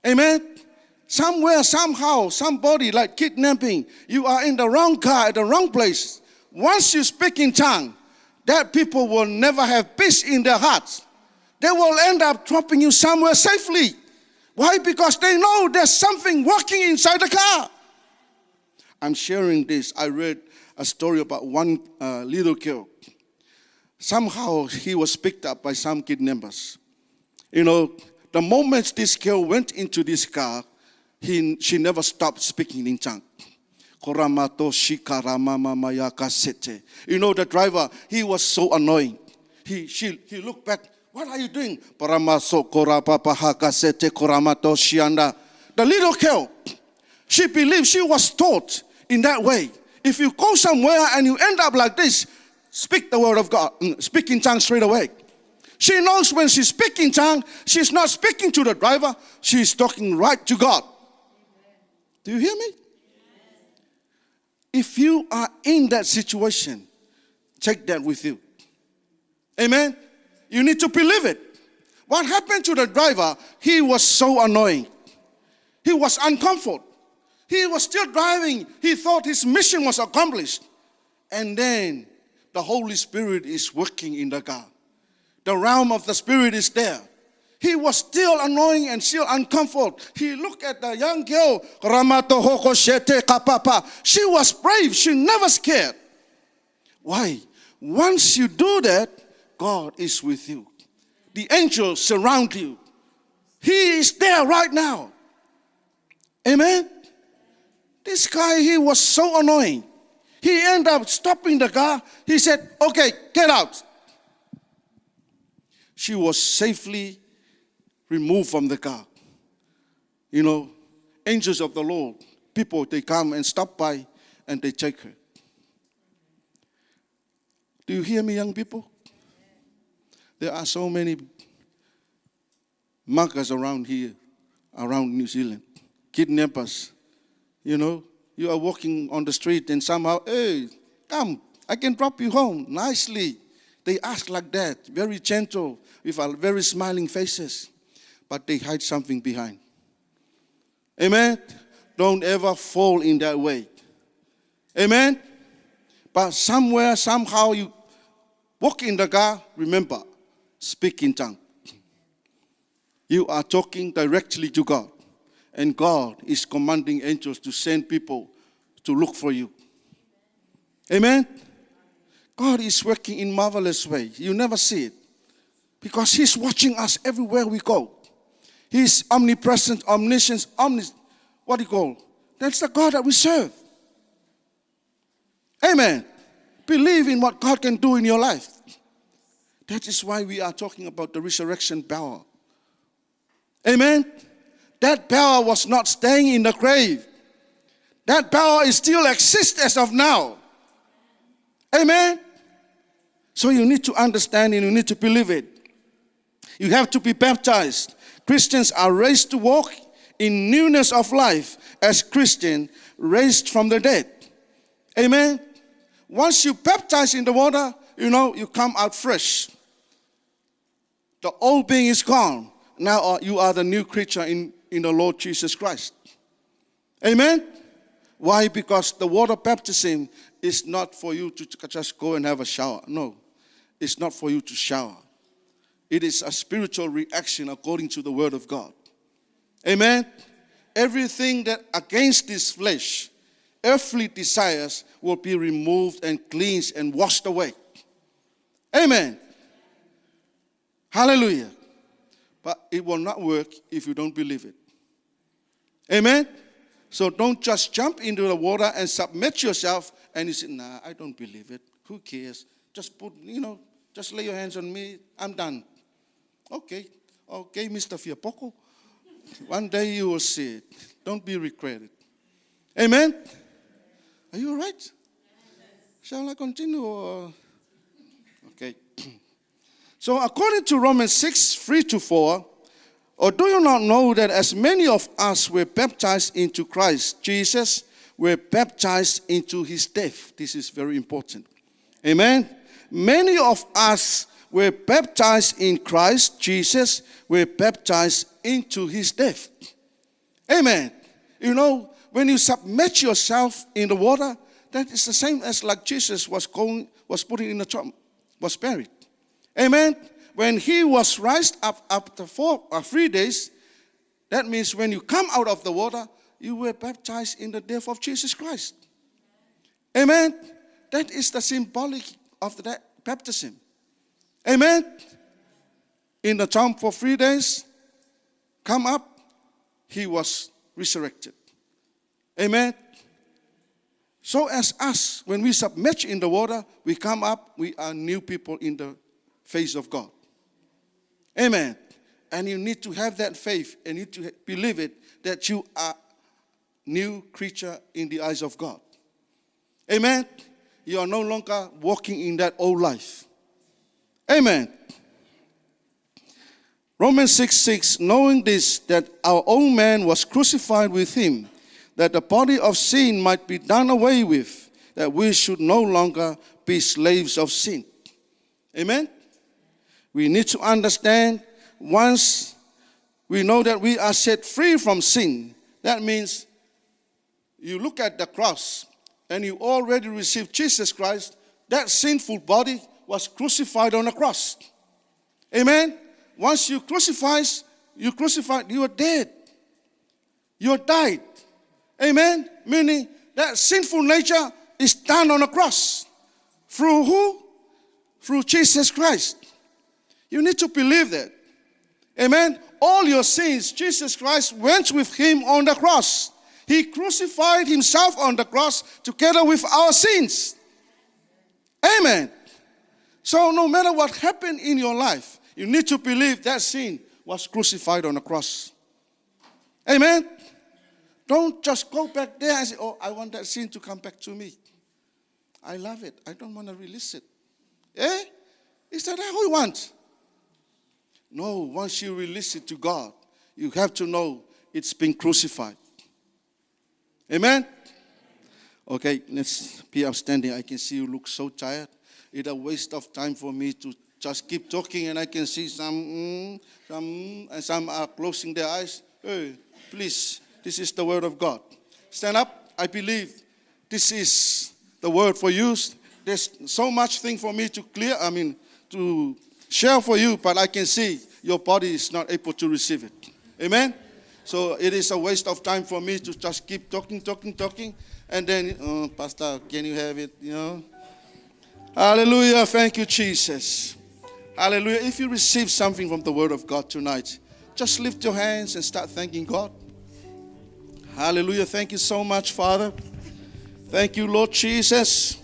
Amen. Somewhere, somehow, somebody like kidnapping, you are in the wrong car, at the wrong place. Once you speak in tongue, that people will never have peace in their hearts. They will end up dropping you somewhere safely. Why? Because they know there's something working inside the car. I'm sharing this. I read a story about one little girl. Somehow he was picked up by some kidnappers. You know, the moment this girl went into this car, she never stopped speaking in tongue. You know, the driver, he was so annoying. He looked back. What are you doing? The little girl, she believed, she was taught in that way. If you go somewhere and you end up like this, speak the word of God, speak in tongues straight away. She knows when she speaks in tongue, she's not speaking to the driver, she's talking right to God. Do you hear me? If you are in that situation, take that with you. Amen? You need to believe it. What happened to the driver? He was so annoying. He was uncomfortable. He was still driving. He thought his mission was accomplished. And then the Holy Spirit is working in the car. The realm of the Spirit is there. He was still annoying and still uncomfortable. He looked at the young girl. She was brave. She never scared. Why? Once you do that, God is with you. The angels surround you. He is there right now. Amen? This guy, he was so annoying. He ended up stopping the car. He said, okay, get out. She was safely removed from the car. You know, angels of the Lord, people, they come and stop by and they take her. Do you hear me, young people? There are so many muggers around here, around New Zealand, kidnappers. You know, you are walking on the street and somehow, hey, come, I can drop you home nicely. They ask like that, very gentle, with very smiling faces. But they hide something behind. Amen? Don't ever fall in that way. Amen? But somewhere, somehow, you walk in the car, remember, speak in tongue. You are talking directly to God. And God is commanding angels to send people to look for you. Amen? God is working in marvelous way. You never see it. Because He's watching us everywhere we go. He's omnipresent, omniscient, what do you call? That's the God that we serve. Amen. Believe in what God can do in your life. That is why we are talking about the resurrection power. Amen. That power was not staying in the grave. That power is still exists as of now. Amen. So you need to understand and you need to believe it. You have to be baptized. Christians are raised to walk in newness of life as Christians raised from the dead. Amen. Once you baptize in the water, you come out fresh. The old being is gone. Now you are the new creature in the Lord Jesus Christ. Amen? Why? Because the water baptism is not for you to just go and have a shower. No, it's not for you to shower. It is a spiritual reaction according to the word of God. Amen? Everything that against this flesh, earthly desires, will be removed and cleansed and washed away. Amen? Hallelujah. But it will not work if you don't believe it. Amen? So don't just jump into the water and submit yourself and you say, nah, I don't believe it. Who cares? Just put, just lay your hands on me. I'm done. Okay, Mr. Fiapoko. One day you will see it. Don't be regretted. Amen? Are you all right? Shall I continue? Okay. So according to Romans 6:3-4, or do you not know that as many of us were baptized into Christ Jesus, were baptized into his death? This is very important. Amen? Many of us were baptized in Christ Jesus, were baptized into his death. Amen. When you submit yourself in the water, that is the same as like Jesus was putting in the tomb, was buried. Amen. When he was raised up after 3 days, that means when you come out of the water, you were baptized in the death of Jesus Christ. Amen. That is the symbolic of that baptism. Amen. In the tomb for 3 days, come up, he was resurrected. Amen. So as us, when we submerge in the water, we come up, we are new people in the face of God. Amen. And you need to have that faith and you need to believe it that you are new creature in the eyes of God. Amen. You are no longer walking in that old life. Amen. Romans 6:6, knowing this, that our old man was crucified with him, that the body of sin might be done away with, that we should no longer be slaves of sin. Amen. We need to understand, once we know that we are set free from sin, that means you look at the cross and you already received Jesus Christ. That sinful body was crucified on the cross. Amen. Once you crucified, you are dead. You died. Amen. Meaning that sinful nature is done on the cross. Through who? Through Jesus Christ. You need to believe that. Amen. All your sins, Jesus Christ went with him on the cross. He crucified himself on the cross together with our sins. Amen. So no matter what happened in your life, you need to believe that sin was crucified on the cross. Amen. Don't just go back there and say, oh, I want that sin to come back to me. I love it. I don't want to release it. Is that how you want? No, once you release it to God, you have to know it's been crucified. Amen? Okay, let's be upstanding. I can see you look so tired. It's a waste of time for me to just keep talking, and I can see some and some are closing their eyes. Hey, please, this is the word of God. Stand up. I believe this is the word for you. There's so much thing for me to share for you, but I can see your body is not able to receive it. Amen? So it is a waste of time for me to just keep talking, and then, Pastor, can you have it, Hallelujah. Thank you, Jesus. Hallelujah. If you receive something from the word of God tonight, just lift your hands and start thanking God. Hallelujah. Thank you so much, Father. Thank you, Lord Jesus.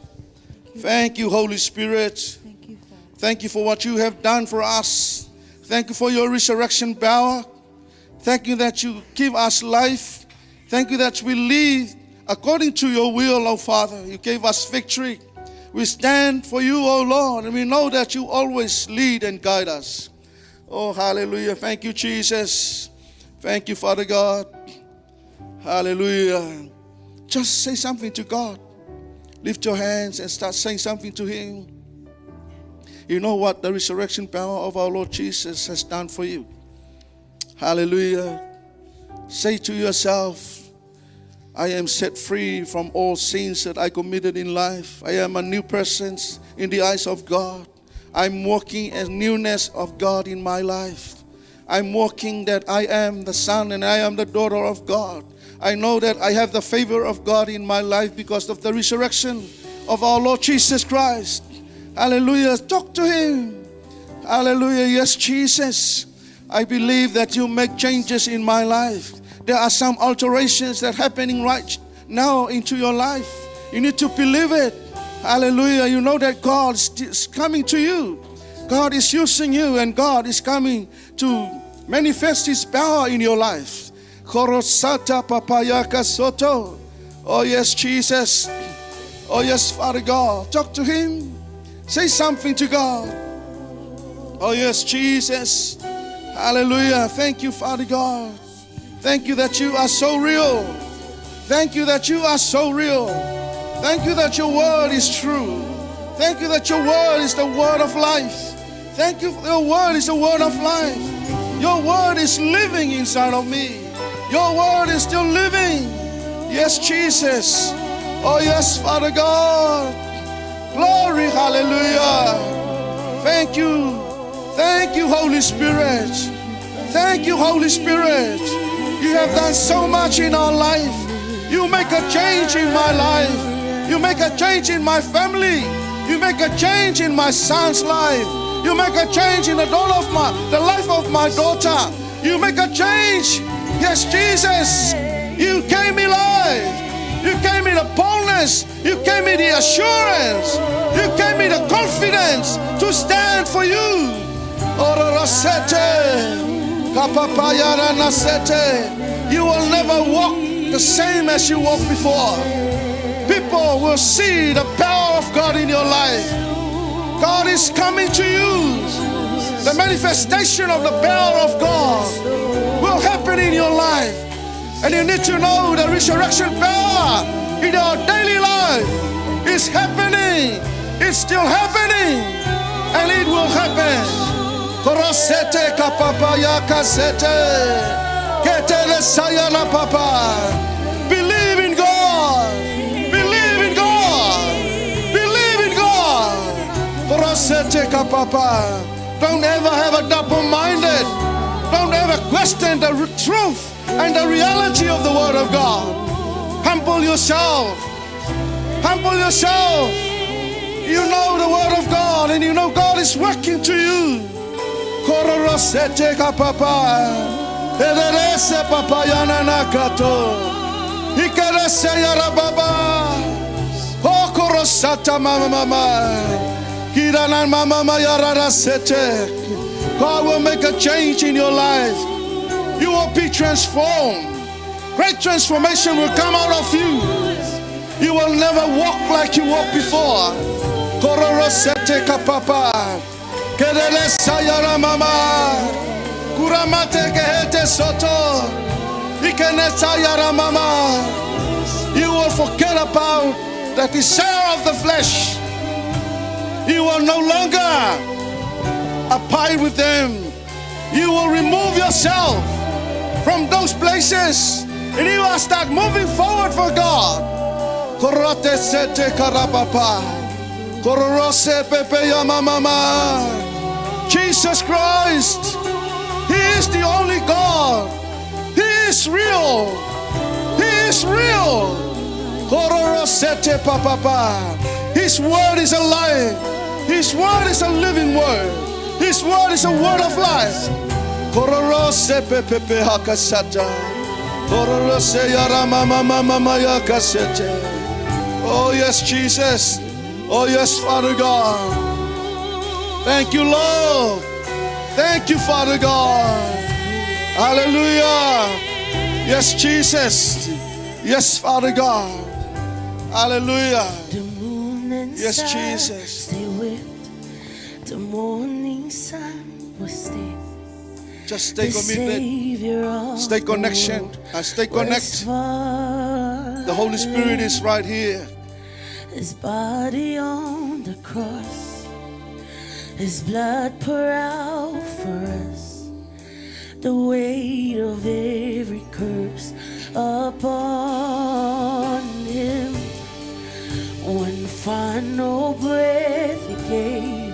Thank you, Holy Spirit. Thank you, Father. Thank you for what you have done for us. Thank you for your resurrection power. Thank you that you give us life. Thank you that we live according to your will, oh Father. You gave us victory. We stand for you, oh Lord, and we know that you always lead and guide us. Oh, hallelujah. Thank you, Jesus. Thank you, Father God. Hallelujah. Just say something to God. Lift your hands and start saying something to him. You know what the resurrection power of our Lord Jesus has done for you. Hallelujah. Say to yourself, I am set free from all sins that I committed in life. I am a new person in the eyes of God. I'm walking in newness of God in my life. I'm walking that I am the son and I am the daughter of God. I know that I have the favor of God in my life because of the resurrection of our Lord Jesus Christ. Hallelujah. Talk to Him. Hallelujah. Yes, Jesus. I believe that you make changes in my life. There are some alterations that are happening right now into your life. You need to believe it. Hallelujah. You know that God is coming to you. God is using you and God is coming to manifest His power in your life. Korosata papayaka soto. Oh yes, Jesus. Oh yes, Father God. Talk to Him. Say something to God. Oh yes, Jesus. Hallelujah. Thank you, Father God. Thank you that you are so real. Thank you that you are so real. Thank you that your word is true. Thank you that your word is the word of life. Thank you, your word is the word of life. Your word is living inside of me. Your word is still living. Yes, Jesus. Oh, yes, Father God. Glory, hallelujah. Thank you. Thank you, Holy Spirit. Thank you, Holy Spirit. You have done so much in our life. You make a change in my life. You make a change in my family. You make a change in my son's life. You make a change in the life of my daughter. You make a change. Yes, Jesus. You gave me life. You gave me the boldness. You gave me the assurance. You gave me the confidence to stand for you. You will never walk the same as you walked before. People will see the power of God in your life. God is coming to you. The manifestation of the power of God will happen in your life. And you need to know the resurrection power in our daily life is happening. It's still happening. And it will happen. Korosete kapapaya kasete. Ketele sayala papa. Believe in God. Believe in God. Believe in God. Korosete kapapa. Don't ever have a double-minded. Don't ever question the truth and the reality of the Word of God. Humble yourself. Humble yourself. You know the Word of God and you know God is working to you. Korosete kapapa. Ederese papayana nakato. Ikerese yarababa. O korosata mama. Kirana mama mayarara sete. God will make a change in your life. You will be transformed. Great transformation will come out of you. You will never walk like you walked before. Kororosete kapapa. Kedele sayara mama. Kuramate kehete soto. Ikene sayara mama. You will forget about the desire of the flesh. You will no longer abide with them. You will remove yourself from those places and you will start moving forward for God. Korote sete karabapa. Kororose pepe yamamama. Jesus Christ, He is the only God. He is real. He is real. Kororosete papapa. His word is alive. His word is a living word. His word is a word of life. Kororose pepe hakasata. Kororose yarama mama mama yakasete. Oh yes, Jesus. Oh yes, Father God. Thank you, Lord. Thank you, Father God. Hallelujah. Yes, Jesus. Yes, Father God. Hallelujah. Yes, Jesus. Stay with the morning sun will stay. Just stay committed. Stay connection. And stay connect. The Holy Spirit is right here. His body on the cross, His blood poured out for us, the weight of every curse upon final breath he gave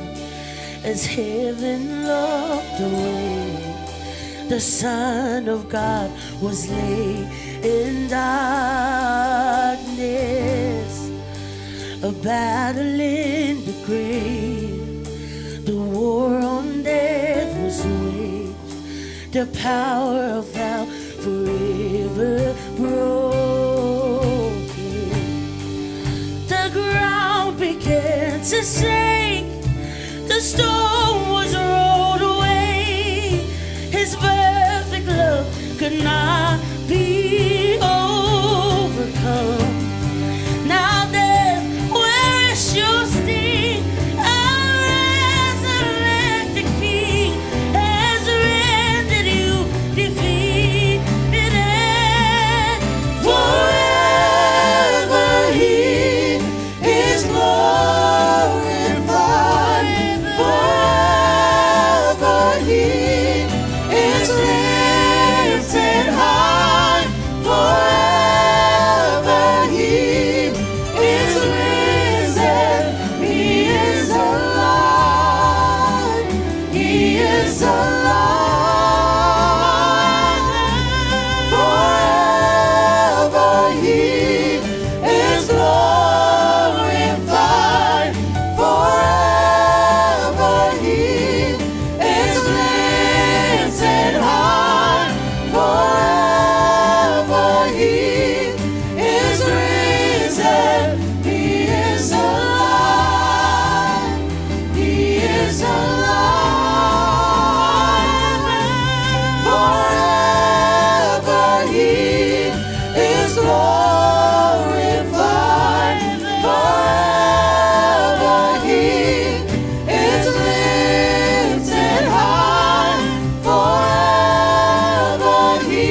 as heaven looked away. The Son of God was laid in darkness, a battle in the grave. The war on death was waged, the power of hell forever broken. The ground began to shake, the storm was rolled away. His perfect love could not be overcome. Now death, where is your sting? Our resurrected King has rendered you defeated. Forever He is glorified. Forever He is lifted high. Forever He is risen. He is alive. He is alive. Forever He is glorified. Forever He is lifted high. Forever He is risen. He is alive. He is alive. Forever He is glorified. Forever He is lifted high. Forever He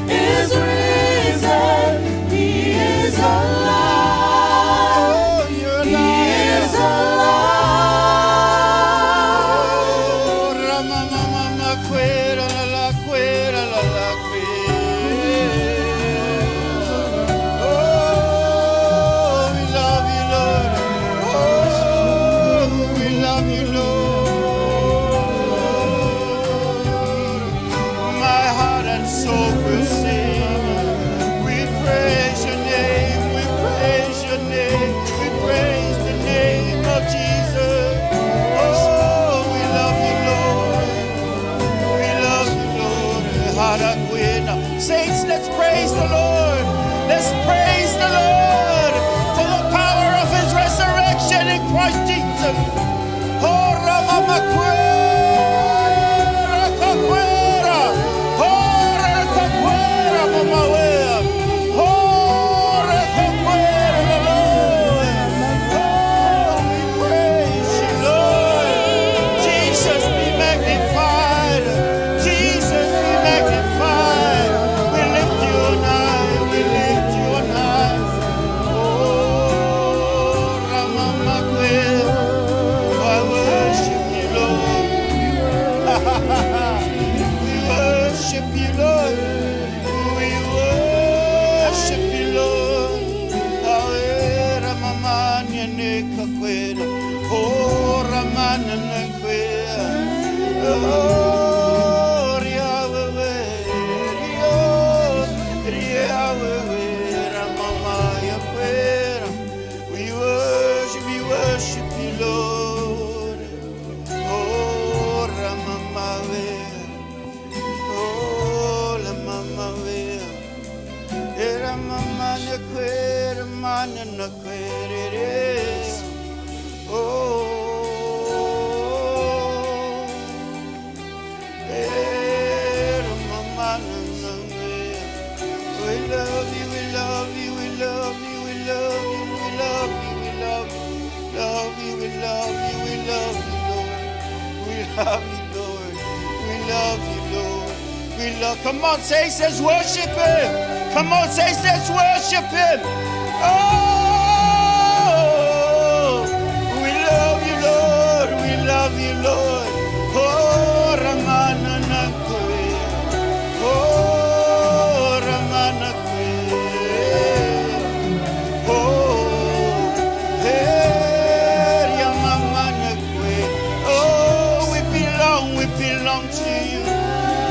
is risen. He is alive. He is alive. Ramamama quera la la quera la la quera. Oh, we love you, Lord. Oh, we love you, Lord. My heart and soul will sing. We praise your name. We praise your name. We praise the name of Jesus. Oh, we love you, Lord. We love you, Lord. Harakwena. Saints, let's praise the Lord. Let's praise the Lord for the power of his resurrection in Christ Jesus. Oh, Ramamakwera, Kakwera. Oh, Rakakwera, Mamawea. Oh, Rakakwera, Lord. Oh, we praise you, Lord. Jesus be magnified. Jesus be magnified. We lift you on high. We lift you on high. Oh, Ramamakwera. I worship you, Lord. We worship you, Lord. We worship you, Lord. Awe Ramamanya Nekakwera. Oh, Ramana Nakwera. Oh, Riawewe, Riawewe, Ramamaya Kwera. We worship you, Lord. Oh, Ramamawe. Oh, la mama will. Era mama na quere, mana na quere. Oh, era mama na will. We love you, we love you, we love you, we love you, we love you, we love you, love you, we love you, we love you, Lord. We love you, Lord. We love you, Lord. We love. Come on, say, says worship him. Come on, say, says worship him. Oh, we love you, Lord. We love you, Lord. Oh, Ramana Nakwe. Oh, Ramana Kwe. Oh, we belong to you.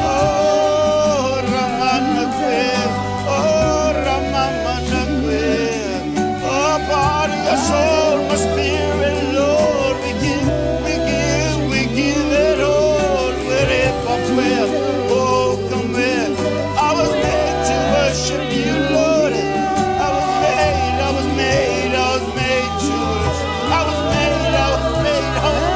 Oh, Ramanakwe. Oh, Ramamanakwe. Oh, body, our soul, my spirit, Lord. We give it all. Wherever, where. Oh, come where. I was made to worship you, Lord. I was made to worship. I was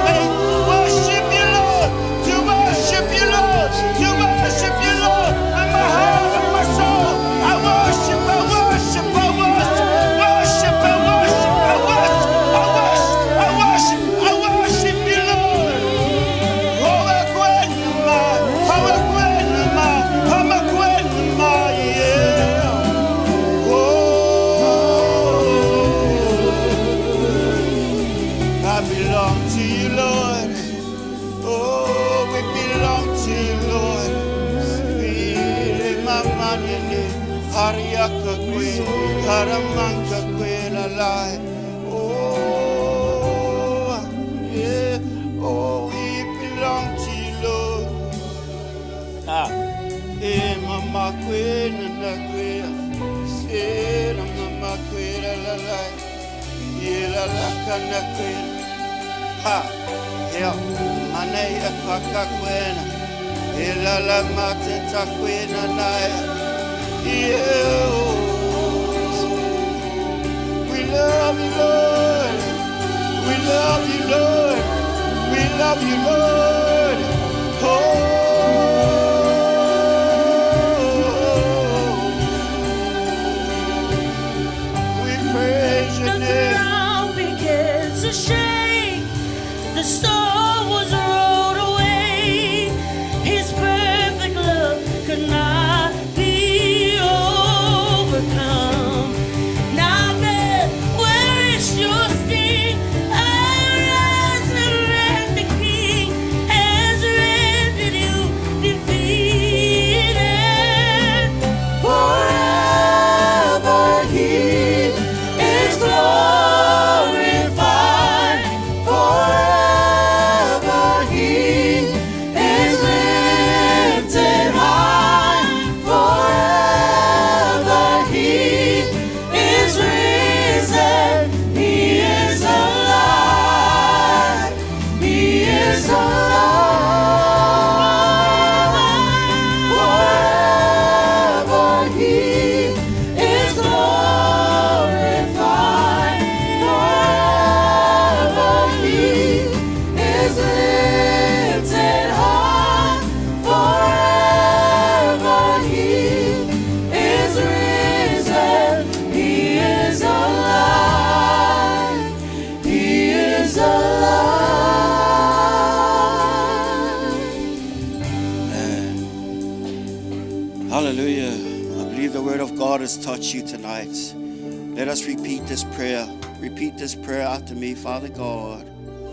made to worship you, Lord. To worship you, Lord. To worship you, Lord. And my heart and my soul. I worship, I worship, I worship, worship, I worship, I worship, I worship, I worship, I worship you, Lord. Oh, yeah. I belong to you, Lord. Oh, we belong to you, Lord. We mama nene hariaka kwe haramanka kwe lalai. Oh, yeah. Oh, we belong to you, Lord. Ah, mama kwe nana kwe, mama kwe lalai. Ila la kana kwena, ha, hea, anei e paka kwena, ila la mate ta kwena naya, yeah. We love you, Lord. We love you, Lord. We love you, Lord. Oh. We praise your name. To shake, the storm was rolled away. His perfect love could not be overcome. Now then, where is your sting? Our resurrected King has rendered you defeated. Forever He is glorified. Forever He is lifted high. Forever He is risen. He is alive. He is alive. Forever He is glorified. Forever He is lifted high. Forever He is risen. He is alive. He is alive. Hallelujah. I believe the word of God has touched you tonight. Let us repeat this prayer. Repeat this prayer after me. Father God,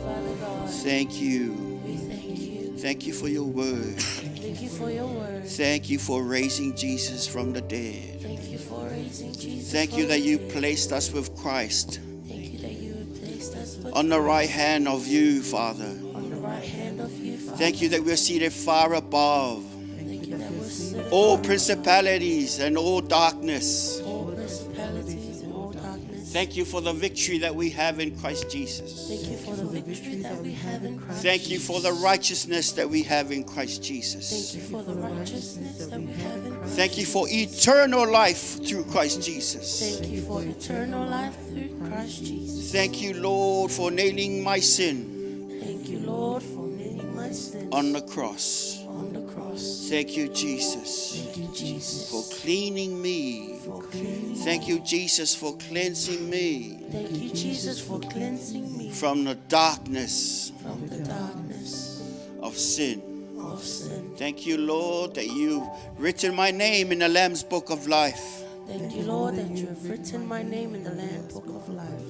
Father God, thank you. we thank you. Thank you for your word. Thank you for your word. Thank you for raising Jesus from the dead. Thank you for raising Jesus. Thank you from that the you dead. placed us with Christ Thank you that you placed us with on the right hand of you, Father. on the right hand of you, Father. Thank you that we're seated far above Thank you that we're seated all far principalities and all darkness. above all principalities and all darkness. Thank you for the victory that we have in Christ Jesus. Thank you for the victory that we have in Christ. Thank you for the righteousness that we have in Christ Thank Jesus. you for the righteousness that we have in Christ. Thank you for eternal life through Christ Jesus. Thank you for eternal life through Christ Jesus. Thank you, Lord, for nailing my sin Thank you, Lord, for nailing my sins on the cross. on the cross. Thank you, Jesus, Thank you, Jesus, for cleaning me. for cleansing. Thank you, Jesus, for cleansing me Thank you, Jesus, for cleansing me from the darkness from the darkness of sin. of sin. Thank you, Lord, that you've written my name in the Lamb's Book of Life. Thank you, Lord, that you have written my name in the Lamb's Book of Life.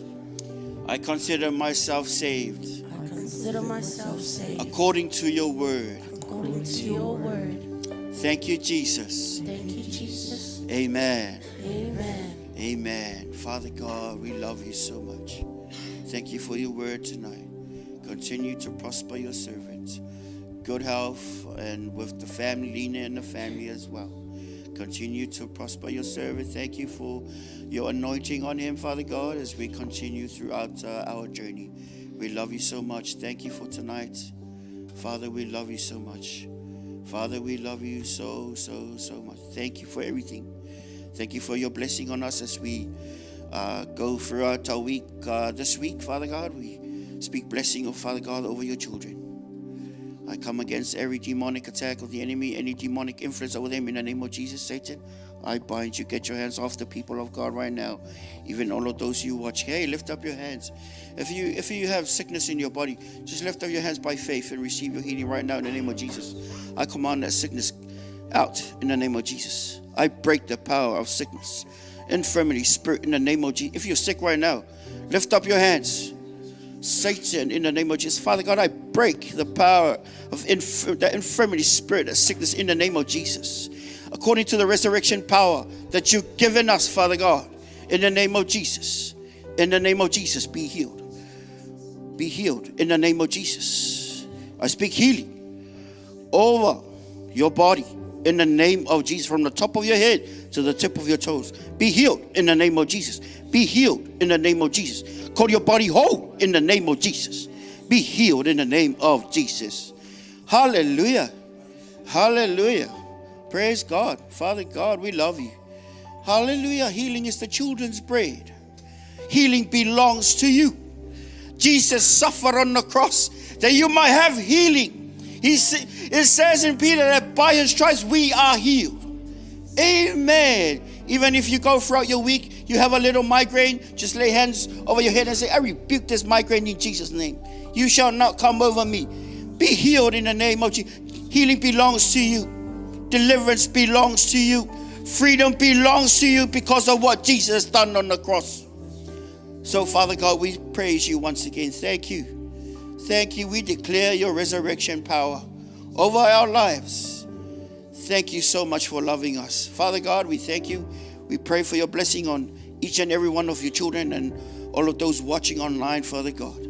I consider myself saved I consider myself saved according to your word. according to your word. Thank you, Jesus. Thank you, Jesus. Amen. Amen. Amen. Father God, we love you so much. Thank you for your word tonight. Continue to prosper your servants. good health, and with the family, Lena and the family as well. Continue to prosper your servant. Thank you for your anointing on him, Father God, as we continue throughout our journey. We love you so much. Thank you for tonight. Father, we love you so much. Father, we love you so much. Thank you for everything. Thank you for your blessing on us as we go throughout our week. This week, Father God, we speak blessing, Father God, over your children. I come against every demonic attack of the enemy, any demonic influence over them in the name of Jesus. Satan, I bind you. Get your hands off the people of God right now. Even all of those you watch. Hey, lift up your hands. If you have sickness in your body, just lift up your hands by faith and receive your healing right now in the name of Jesus. I command that sickness out in the name of Jesus. I break the power of sickness, infirmity, spirit in the name of Jesus. If you're sick right now, lift up your hands. Satan, in the name of Jesus. Father God, I break the power of the infirmity spirit, of sickness in the name of Jesus. According to the resurrection power that you've given us, Father God, in the name of Jesus. In the name of Jesus, be healed. Be healed in the name of Jesus. I speak healing over your body in the name of Jesus, from the top of your head to the tip of your toes. Be healed in the name of Jesus. Be healed in the name of Jesus. Call your body whole in the name of Jesus. Be healed in the name of Jesus. Hallelujah. Hallelujah. Praise God. Father God, we love you. Hallelujah. Healing is the children's bread. Healing belongs to you. Jesus suffered on the cross that you might have healing. It says in Peter that by his stripes we are healed. Amen. Even if you go throughout your week, you have a little migraine, just lay hands over your head and say, I rebuke this migraine in Jesus' name. You shall not come over me. Be healed in the name of Jesus. Healing belongs to you. Deliverance belongs to you. Freedom belongs to you because of what Jesus has done on the cross. So, Father God, we praise you once again. Thank you. Thank you. We declare your resurrection power over our lives. Thank you so much for loving us. Father God, we thank you. We pray for your blessing on each and every one of your children and all of those watching online, Father God.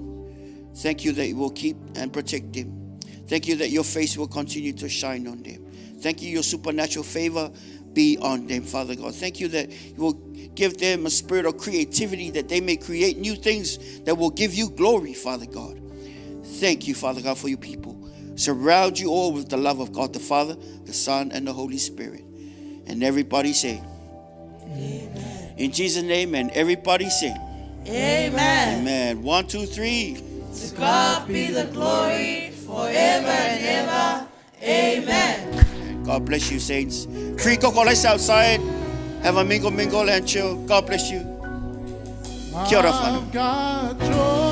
Thank you that you will keep and protect them. Thank you that your face will continue to shine on them. Thank you, your supernatural favor be on them, Father God. Thank you that you will give them a spirit of creativity, that they may create new things that will give you glory, Father God. Thank you, Father God, for your people. Surround you all with the love of God the Father, the Son, and the Holy Spirit. And everybody say, Amen. In Jesus' name, and everybody say, Amen. Amen. 1, 2, 3. To God be the glory forever and ever. Amen. God bless you, saints. Free cocoa, let's outside. Have a mingle, and chill. God bless you. Kia ora whanau. I've got joy.